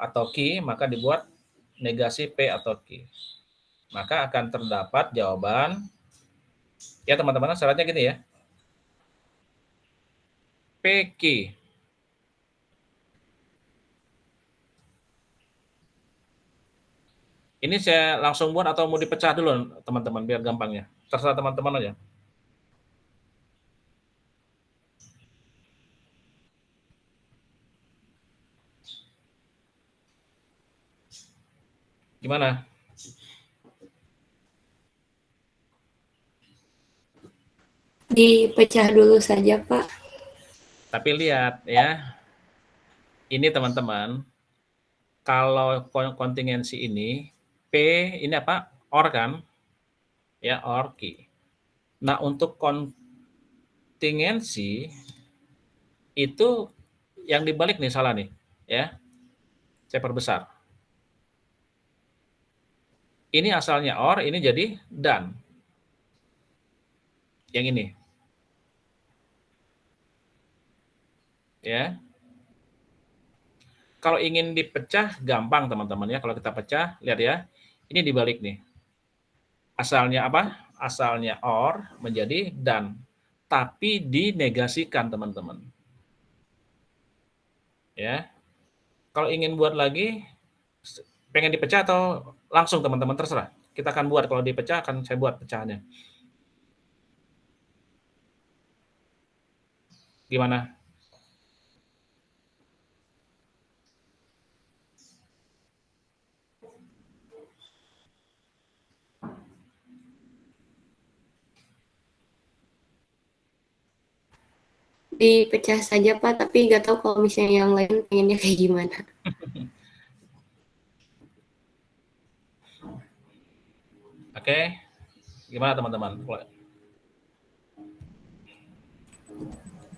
atau Q, maka dibuat negasi P atau Q. Maka akan terdapat jawaban, ya teman-teman, syaratnya gini ya. PQ. Ini saya langsung buat atau mau dipecah dulu teman-teman biar gampangnya. Terserah teman-teman aja. Gimana? Dipecah dulu saja, Pak. Tapi lihat ya. Ini teman-teman, kalau kontingensi ini P ini apa? OR kan? Ya, OR Q. Nah, untuk kontingensi itu yang dibalik nih salah nih, ya. Saya perbesar. Ini asalnya OR, ini jadi dan. Yang ini. Ya. Kalau ingin dipecah gampang teman-teman ya. Kalau kita pecah, lihat ya. Ini dibalik nih. Asalnya apa? Asalnya OR menjadi dan. Tapi dinegasikan teman-teman. Ya. Kalau ingin buat lagi, pengen dipecah atau langsung teman-teman terserah. Kita akan buat, kalau dipecah akan saya buat pecahannya. Gimana? Dipecah saja, Pak, tapi nggak tahu kalau misalnya yang lain pengennya kayak gimana. Oke. Gimana teman-teman?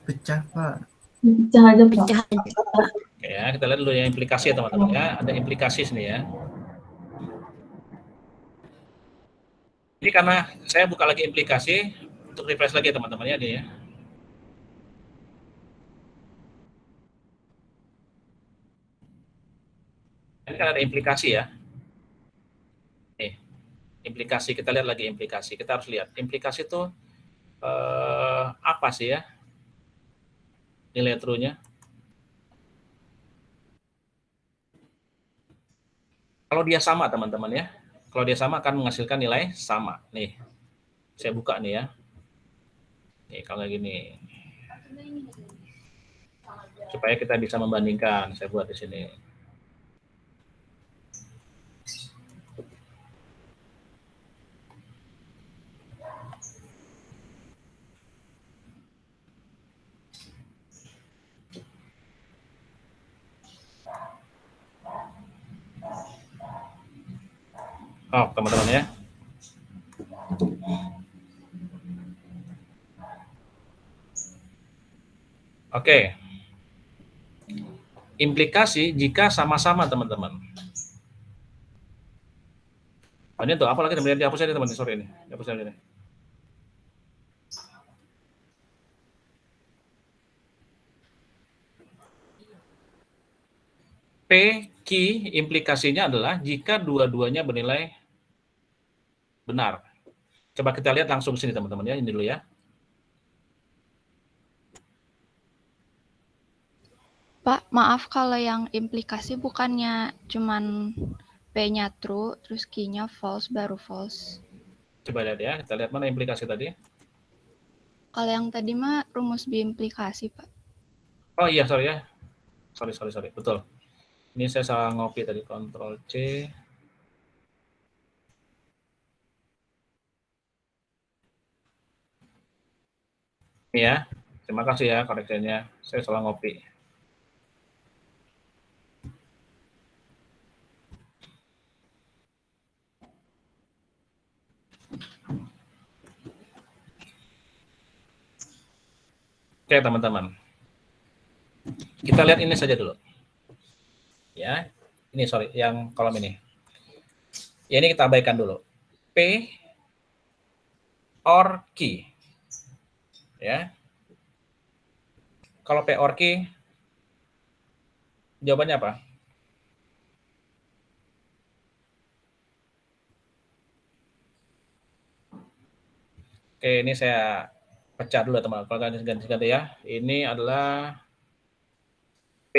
Pecah, Pak. Pecah aja, Pak. Pecah aja, Pak. Oke ya, kita lihat dulu yang implikasi ya teman-teman ya. Ada implikasi sini ya. Ini karena saya buka lagi implikasi, untuk refresh lagi teman-teman ya, ini ya. Ini kan ada implikasi ya. Nih, implikasi, kita lihat lagi implikasi. Kita harus lihat, implikasi itu apa sih ya nilai true-nya. Kalau dia sama teman-teman ya, kalau dia sama akan menghasilkan nilai sama. Nih, saya buka nih ya. Nih, kalau gini. Supaya kita bisa membandingkan, saya buat di sini. Oh, teman-teman ya. Oke. Implikasi jika sama-sama teman-teman. Oh, ini tuh, apalagi teman-teman, dihapus aja teman-teman, sorry ini. Dihapus aja ini. P, Q, implikasinya adalah jika dua-duanya bernilai benar. Coba kita lihat langsung sini teman-teman ya, ini dulu ya. Pak, maaf kalau yang implikasi bukannya cuman P-nya true, terus Q-nya false, baru false. Coba lihat ya, kita lihat mana implikasi tadi. Kalau yang tadi mah rumus biimplikasi, Pak. Oh iya, sorry ya. Sorry. Betul. Ini saya salah ngopi tadi, Ctrl C. Ini ya. Terima kasih ya koreksinya. Saya salah ngopi. Oke, teman-teman. Kita lihat ini saja dulu. Ya. Ini sorry, yang kolom ini. Ya, ini kita abaikan dulu. P or Q. Ya. Kalau P or Q, jawabannya apa? Oke, ini saya pecah dulu teman-teman. Kalau ganti-ganti ya. Ini adalah P,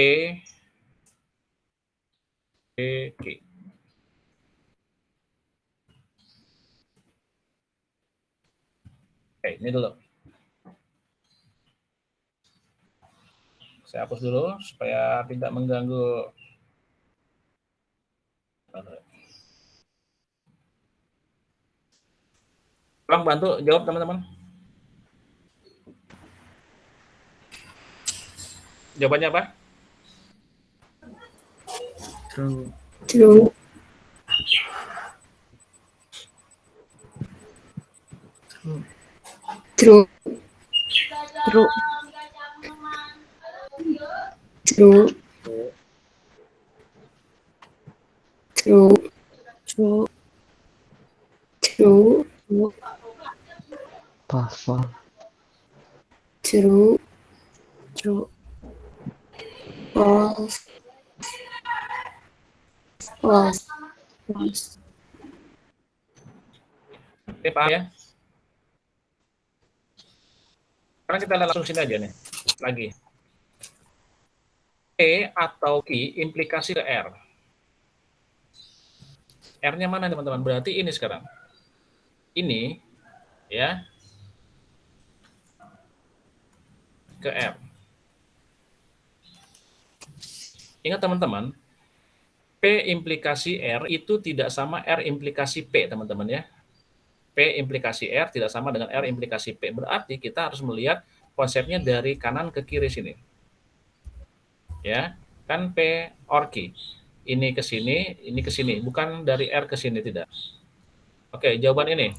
Q. Oke, ini dulu. Saya hapus dulu supaya tidak mengganggu. Tolong bantu jawab teman-teman. Jawabannya apa? True. True. True. True. True. True. True. True. True. False. True. True. False. False. False. Oke, paham ya? Sekarang kita langsung sini aja nih. Lagi. P atau Q implikasi ke R. R-nya mana teman-teman? Berarti ini sekarang. Ini ya ke R. Ingat teman-teman, P implikasi R itu tidak sama R implikasi P, teman-teman ya. P implikasi R tidak sama dengan R implikasi P. Berarti kita harus melihat konsepnya dari kanan ke kiri sini. Ya, kan P or Q. Ini ke sini, bukan dari R ke sini, tidak. Oke, jawaban ini.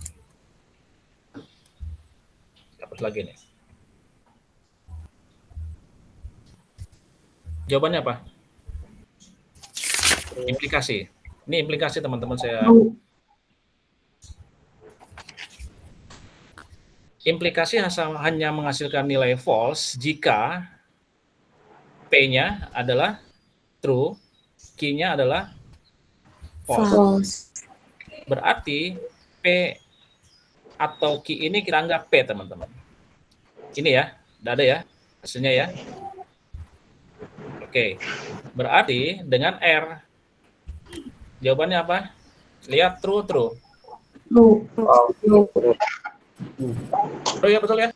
Dapat lagi nih. Jawabannya apa? Implikasi. Ini implikasi teman-teman saya. Implikasi hanya menghasilkan nilai false jika P-nya adalah true, Q-nya adalah false. False. Berarti P atau Q ini kita anggap P, teman-teman. Ini ya, udah ada ya hasilnya ya. Oke, berarti dengan R, jawabannya apa? Lihat true. True. Oh ya, betul ya?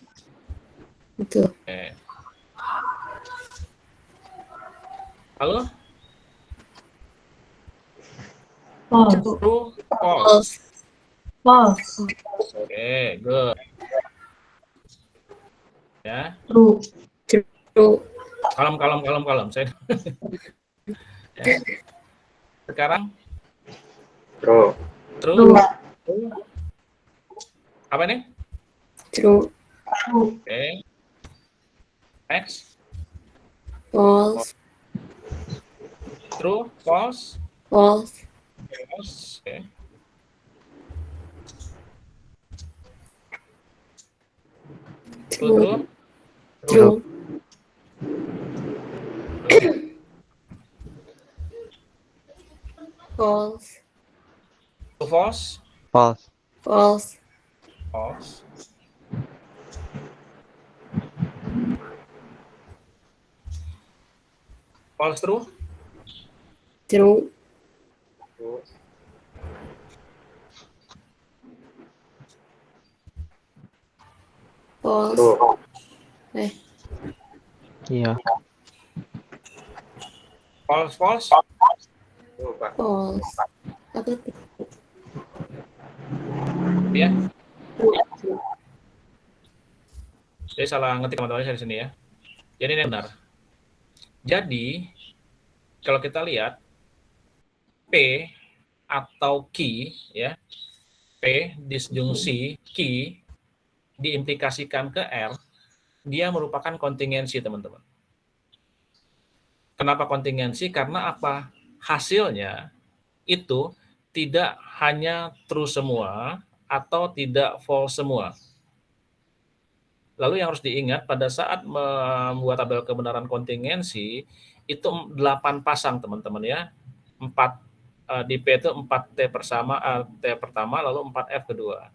Betul. Oke. Halo? False. True, false. False. False. Oke, good. Ya, True. True. kalem. Saya. Ya. Sekarang True. true. Apa nih? True. Oke. Next. False. True, false. False. False. Oke. True. True. False. True, false. False. False. False. False, true. True. False. True. Iya. False. True, Pak. False. Apa tuh? Ya. Saya salah ngetik teman-teman saya di sini ya. Jadi ini benar. Jadi kalau kita lihat P atau Q ya, P disjungsi Q diimplikasikan ke R, dia merupakan kontingensi teman-teman. Kenapa kontingensi? Karena apa? Hasilnya itu tidak hanya true semua atau tidak false semua. Lalu yang harus diingat pada saat membuat tabel kebenaran kontingensi itu 8 pasang teman-teman ya. 4 di P itu 4T T pertama lalu 4F kedua.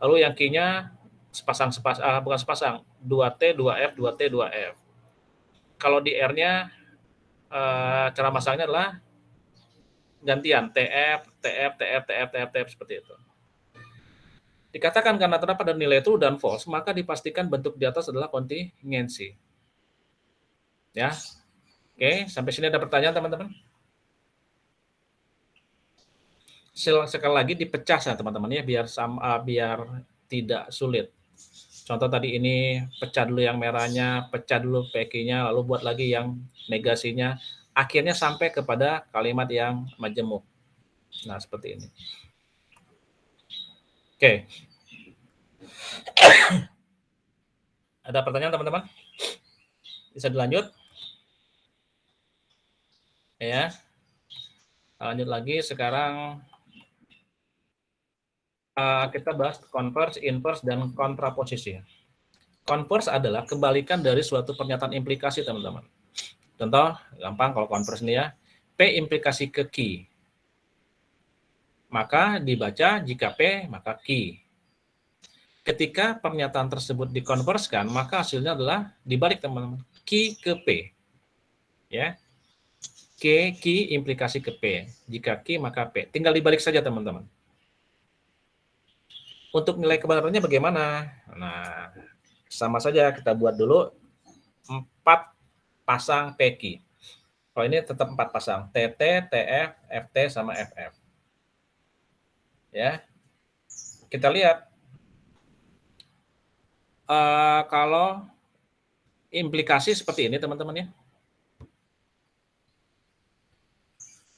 Lalu yang Q-nya bukan sepasang, 2T, 2F, 2T, 2F. Kalau di R-nya cara masangnya adalah gantian TF, TF, TF, TF, TF, TF seperti itu. Dikatakan karena terdapat nilai true dan false, maka dipastikan bentuk di atas adalah kontingensi. Ya. Oke, sampai sini ada pertanyaan teman-teman? Sekali lagi dipecah ya teman-teman ya biar tidak sulit. Contoh tadi ini pecah dulu yang merahnya, pecah dulu PQ-nya, lalu buat lagi yang negasinya, akhirnya sampai kepada kalimat yang majemuk. Nah, seperti ini. Oke. Ada pertanyaan teman-teman? Bisa dilanjut? Ya. Lanjut lagi sekarang kita bahas converse, inverse, dan kontraposisi. Converse adalah kebalikan dari suatu pernyataan implikasi, teman-teman. Contoh, gampang kalau converse ini ya. P implikasi ke Q. Maka dibaca jika P, maka Q. Ketika pernyataan tersebut dikonverskan, maka hasilnya adalah dibalik, teman-teman. Q ke P. Ya. Q implikasi ke P. Jika Q, maka P. Tinggal dibalik saja, teman-teman. Untuk nilai kebenarannya bagaimana? Nah, sama saja kita buat dulu 4 pasang PQ. Kalau ini tetap 4 pasang. TT, TF, FT, sama FF. Ya. Kita lihat. Kalau implikasi seperti ini, teman-teman ya.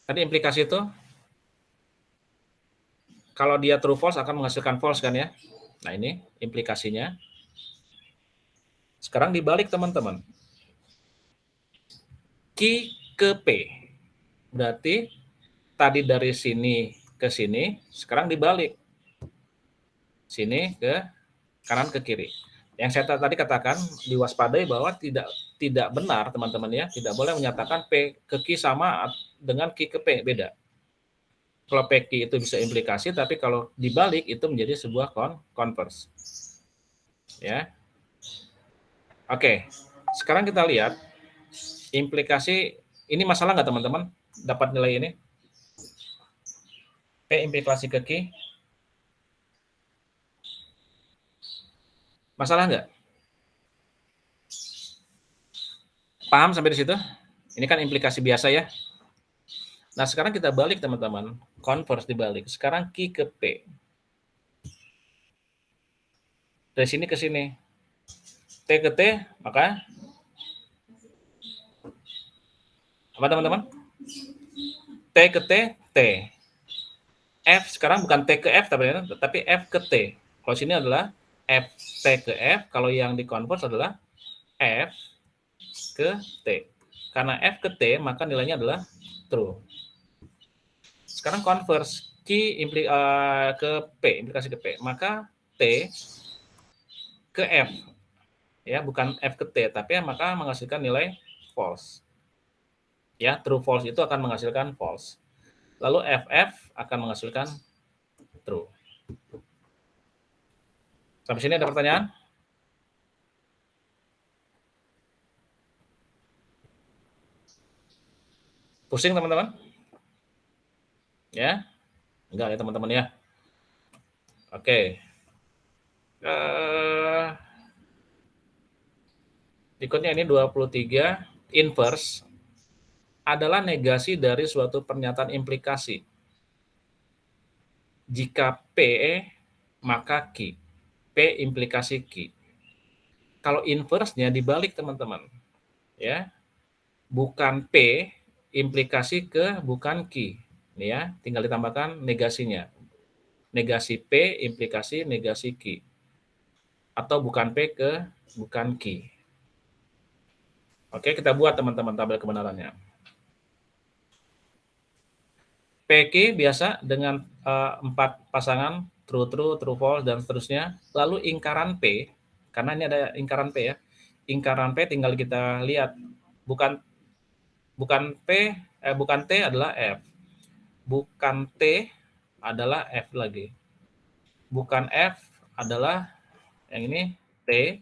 Tadi implikasi itu, kalau dia true false akan menghasilkan false kan ya. Nah ini implikasinya. Sekarang dibalik teman-teman. Q ke P. Berarti tadi dari sini ke sini, sekarang dibalik. Sini ke kanan ke kiri. Yang saya tadi katakan diwaspadai bahwa tidak benar teman-teman ya, tidak boleh menyatakan P ke Q sama dengan Q ke P, beda. Kalau PQ itu bisa implikasi, tapi kalau dibalik itu menjadi sebuah converse. Ya. Oke, sekarang kita lihat implikasi ini masalah nggak teman-teman? Dapat nilai ini? P implikasi ke Q? Masalah nggak? Paham sampai di situ? Ini kan implikasi biasa ya. Nah, sekarang kita balik teman-teman. Converse dibalik. Sekarang Q ke P. Dari sini ke sini. T ke T, maka apa teman-teman? T ke T, T. F sekarang bukan T ke F tapi F ke T. Kalau sini adalah F T ke F, kalau yang di converse adalah F ke T. Karena F ke T, maka nilainya adalah true. Sekarang converse Q ke P, implikasi ke P, maka T ke F. Ya, bukan F ke T, tapi maka menghasilkan nilai false. Ya, true false itu akan menghasilkan false. Lalu FF akan menghasilkan true. Sampai sini ada pertanyaan? Pusing teman-teman? Ya? Enggak ya teman-teman ya? Oke. Berikutnya ini 23. Inverse adalah negasi dari suatu pernyataan implikasi. Jika P, maka Q. P implikasi Q. Kalau inverse-nya dibalik teman-teman. Ya. Bukan P implikasi ke bukan Q. Ini ya, tinggal ditambahkan negasinya. Negasi P implikasi negasi Q. Atau bukan P ke bukan Q. Oke, kita buat teman-teman tabel kebenarannya. PQ biasa dengan 4 pasangan true, true, true, false, dan seterusnya. Lalu ingkaran P Karena ini ada lingkaran P ya. Lingkaran P tinggal kita lihat. Bukan T adalah F. Bukan T adalah F lagi. Bukan F adalah yang ini T.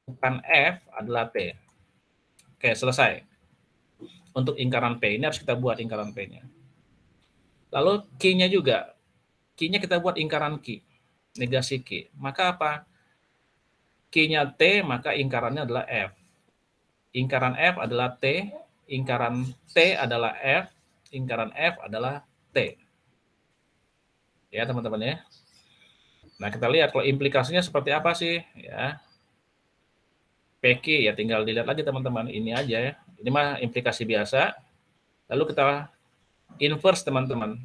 Bukan F adalah T. Oke, selesai. Untuk lingkaran P ini harus kita buat lingkaran P-nya. Lalu Q-nya juga. Q-nya kita buat lingkaran Q. Negasi Q. Maka apa? Q-nya T, maka lingkarannya adalah F. Lingkaran F adalah T. Lingkaran T adalah F. Lingkaran F adalah T. Ya, teman-teman ya. Nah, kita lihat kalau implikasinya seperti apa sih, ya. PQ ya tinggal dilihat lagi teman-teman, ini aja ya. Ini mah implikasi biasa. Lalu kita inverse teman-teman.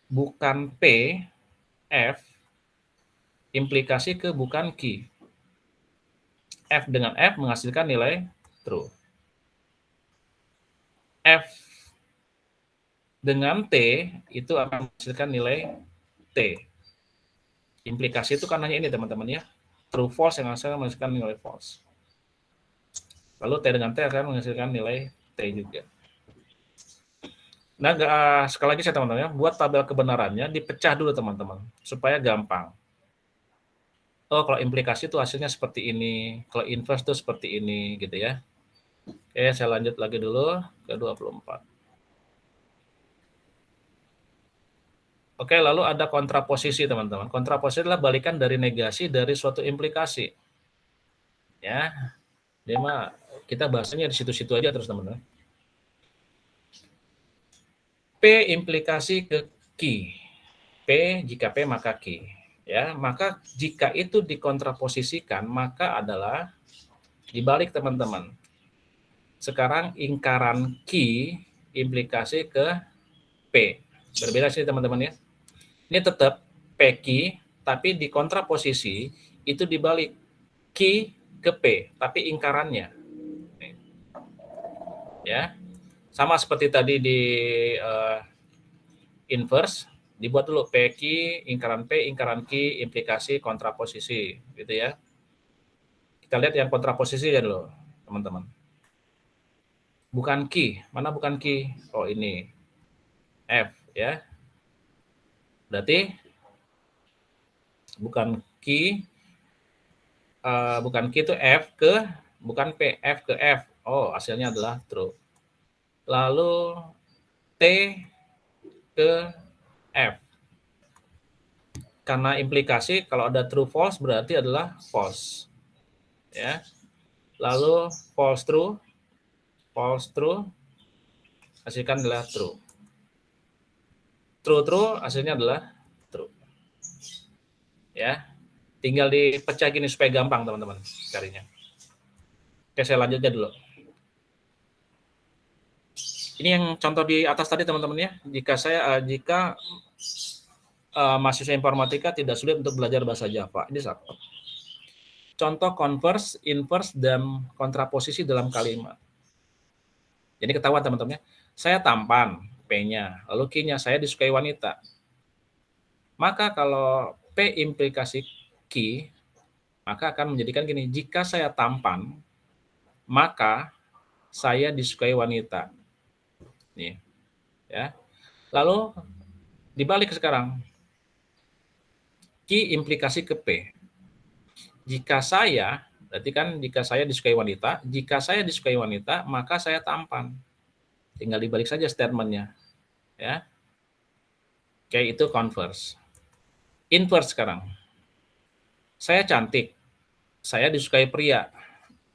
Bukan P, F, implikasi ke bukan Q. F dengan F menghasilkan nilai true. F dengan T itu akan menghasilkan nilai T. Implikasi itu kan hanya ini teman-teman ya. True false yang akan menghasilkan nilai false. Lalu T dengan T akan menghasilkan nilai T juga. Nah, sekali lagi saya teman-teman ya, buat tabel kebenarannya dipecah dulu teman-teman supaya gampang. Oh, kalau implikasi itu hasilnya seperti ini, kalau inverse itu seperti ini gitu ya. Oke, saya lanjut lagi dulu ke 24. Oke, lalu ada kontraposisi teman-teman. Kontraposisi adalah balikan dari negasi dari suatu implikasi. Ya, dia mah kita bahasanya di situ-situ aja terus teman-teman. P implikasi ke Q. P jika P maka Q. Ya, maka jika itu dikontraposisikan maka adalah dibalik teman-teman. Sekarang lingkaran Q implikasi ke P. Berbeda sih teman-teman ya. Ini tetap PQ, tapi di kontraposisi itu dibalik Q ke P, tapi lingkarannya. Ya, sama seperti tadi di inverse, dibuat dulu PQ, lingkaran P, lingkaran Q, implikasi, kontraposisi, gitu ya. Kita lihat yang kontraposisi ya dulu, teman-teman. Bukan Q, mana bukan Q? Oh ini, F ya. Berarti bukan Q itu F ke, bukan P, F ke F. Oh, hasilnya adalah true. Lalu T ke F. Karena implikasi kalau ada true false berarti adalah false. Ya. Lalu false true hasilkan adalah true. True hasilnya adalah true. Ya. Tinggal dipecah gini supaya gampang teman-teman carinya. Oke, saya lanjutnya dulu. Ini yang contoh di atas tadi teman-teman ya. Jika mahasiswa informatika tidak sulit untuk belajar bahasa Java. Ini satu. Contoh converse, inverse, dan kontraposisi dalam kalimat. Jadi ketahuan teman-teman ya. Saya tampan, P-nya. Lalu Q-nya, saya disukai wanita. Maka kalau P implikasi Q, maka akan menjadikan gini. Jika saya tampan, maka saya disukai wanita. Nih, ya. Lalu dibalik sekarang. Q implikasi ke P. Jika saya, berarti kan jika saya disukai wanita, jika saya disukai wanita, maka saya tampan. Tinggal dibalik saja statementnya. Ya. Oke, itu converse. Inverse sekarang. Saya cantik. Saya disukai pria.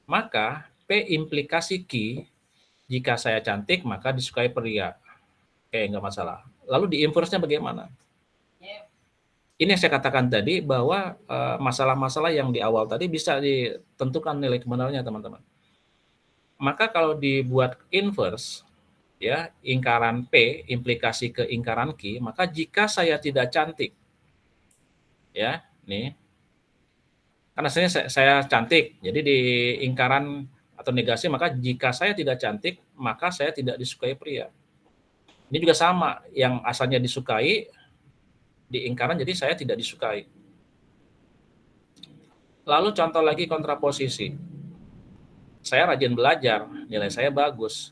Maka P implikasi Q, jika saya cantik, maka disukai pria. Oke, enggak masalah. Lalu di inverse-nya bagaimana? Ini yang saya katakan tadi bahwa masalah-masalah yang di awal tadi bisa ditentukan nilai kebenarannya, teman-teman. Maka kalau dibuat inverse, ya, lingkaran P implikasi ke lingkaran Q, maka jika saya tidak cantik, ya, nih, karena saya cantik, jadi di lingkaran atau negasi, maka jika saya tidak cantik, maka saya tidak disukai pria. Ini juga sama, yang asalnya disukai, di lingkaran jadi saya tidak disukai. Lalu contoh lagi kontraposisi. Saya rajin belajar, nilai saya bagus.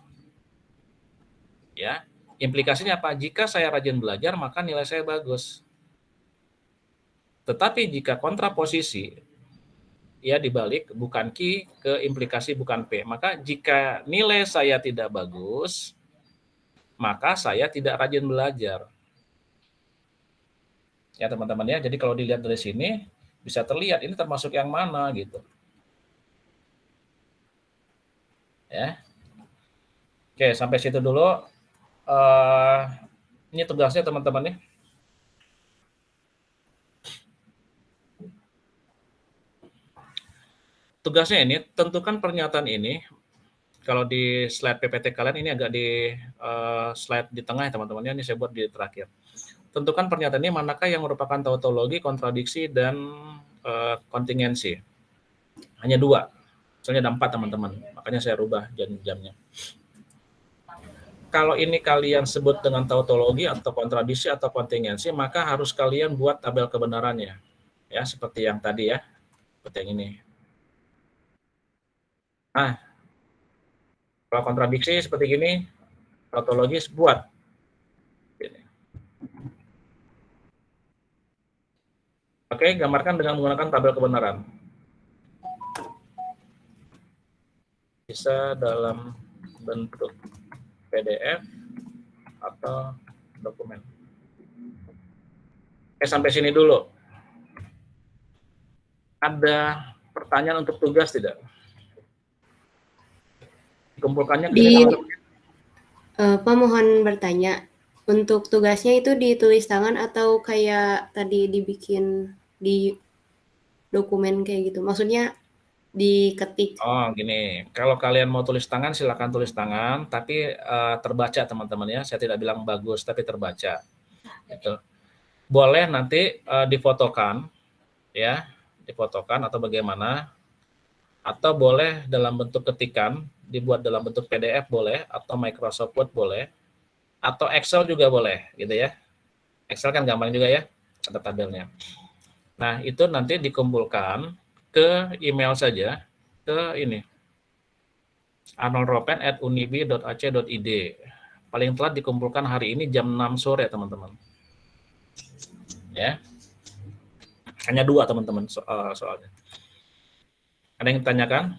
Ya, implikasinya apa? Jika saya rajin belajar, maka nilai saya bagus. Tetapi jika kontraposisi, ya dibalik, bukan Q ke implikasi bukan P. Maka jika nilai saya tidak bagus, maka saya tidak rajin belajar. Ya teman-teman ya, jadi kalau dilihat dari sini, bisa terlihat ini termasuk yang mana gitu. Ya. Oke, sampai situ dulu. Ini tugasnya teman-teman ya. Tugasnya ini, tentukan pernyataan ini. Kalau di slide PPT kalian ini agak di slide di tengah ya teman-teman ya, ini saya buat di terakhir. Tentukan pernyataan ini manakah yang merupakan tautologi, kontradiksi, dan kontingensi. Hanya 2. Soalnya ada 4 teman-teman, makanya saya rubah jamnya. Kalau ini kalian sebut dengan tautologi atau kontradiksi atau kontingensi, maka harus kalian buat tabel kebenarannya. Ya, seperti yang tadi ya. Seperti yang ini. Nah, kalau kontradiksi seperti gini, tautologis buat. Oke, gambarkan dengan menggunakan tabel kebenaran. Bisa dalam bentuk PDF atau dokumen. Oke, sampai sini dulu. Ada pertanyaan untuk tugas tidak? Dikumpulkannya Pak mohon bertanya, untuk tugasnya itu ditulis tangan atau kayak tadi dibikin di dokumen kayak gitu? Maksudnya diketik. Oh, gini. Kalau kalian mau tulis tangan, silakan tulis tangan, tapi terbaca teman-teman ya. Saya tidak bilang bagus, tapi terbaca. Gitu. Boleh nanti difotokan, ya, difotokan atau bagaimana? Atau boleh dalam bentuk ketikan, dibuat dalam bentuk PDF boleh, atau Microsoft Word boleh, atau Excel juga boleh, gitu ya. Excel kan gampang juga ya, ada tabelnya. Nah, itu nanti dikumpulkan ke email saja, ke ini, arnoldropen@unibi.ac.id. Paling telat dikumpulkan hari ini jam 6 sore, teman-teman. Ya. Hanya 2, teman-teman, soalnya. Ada yang ditanyakan?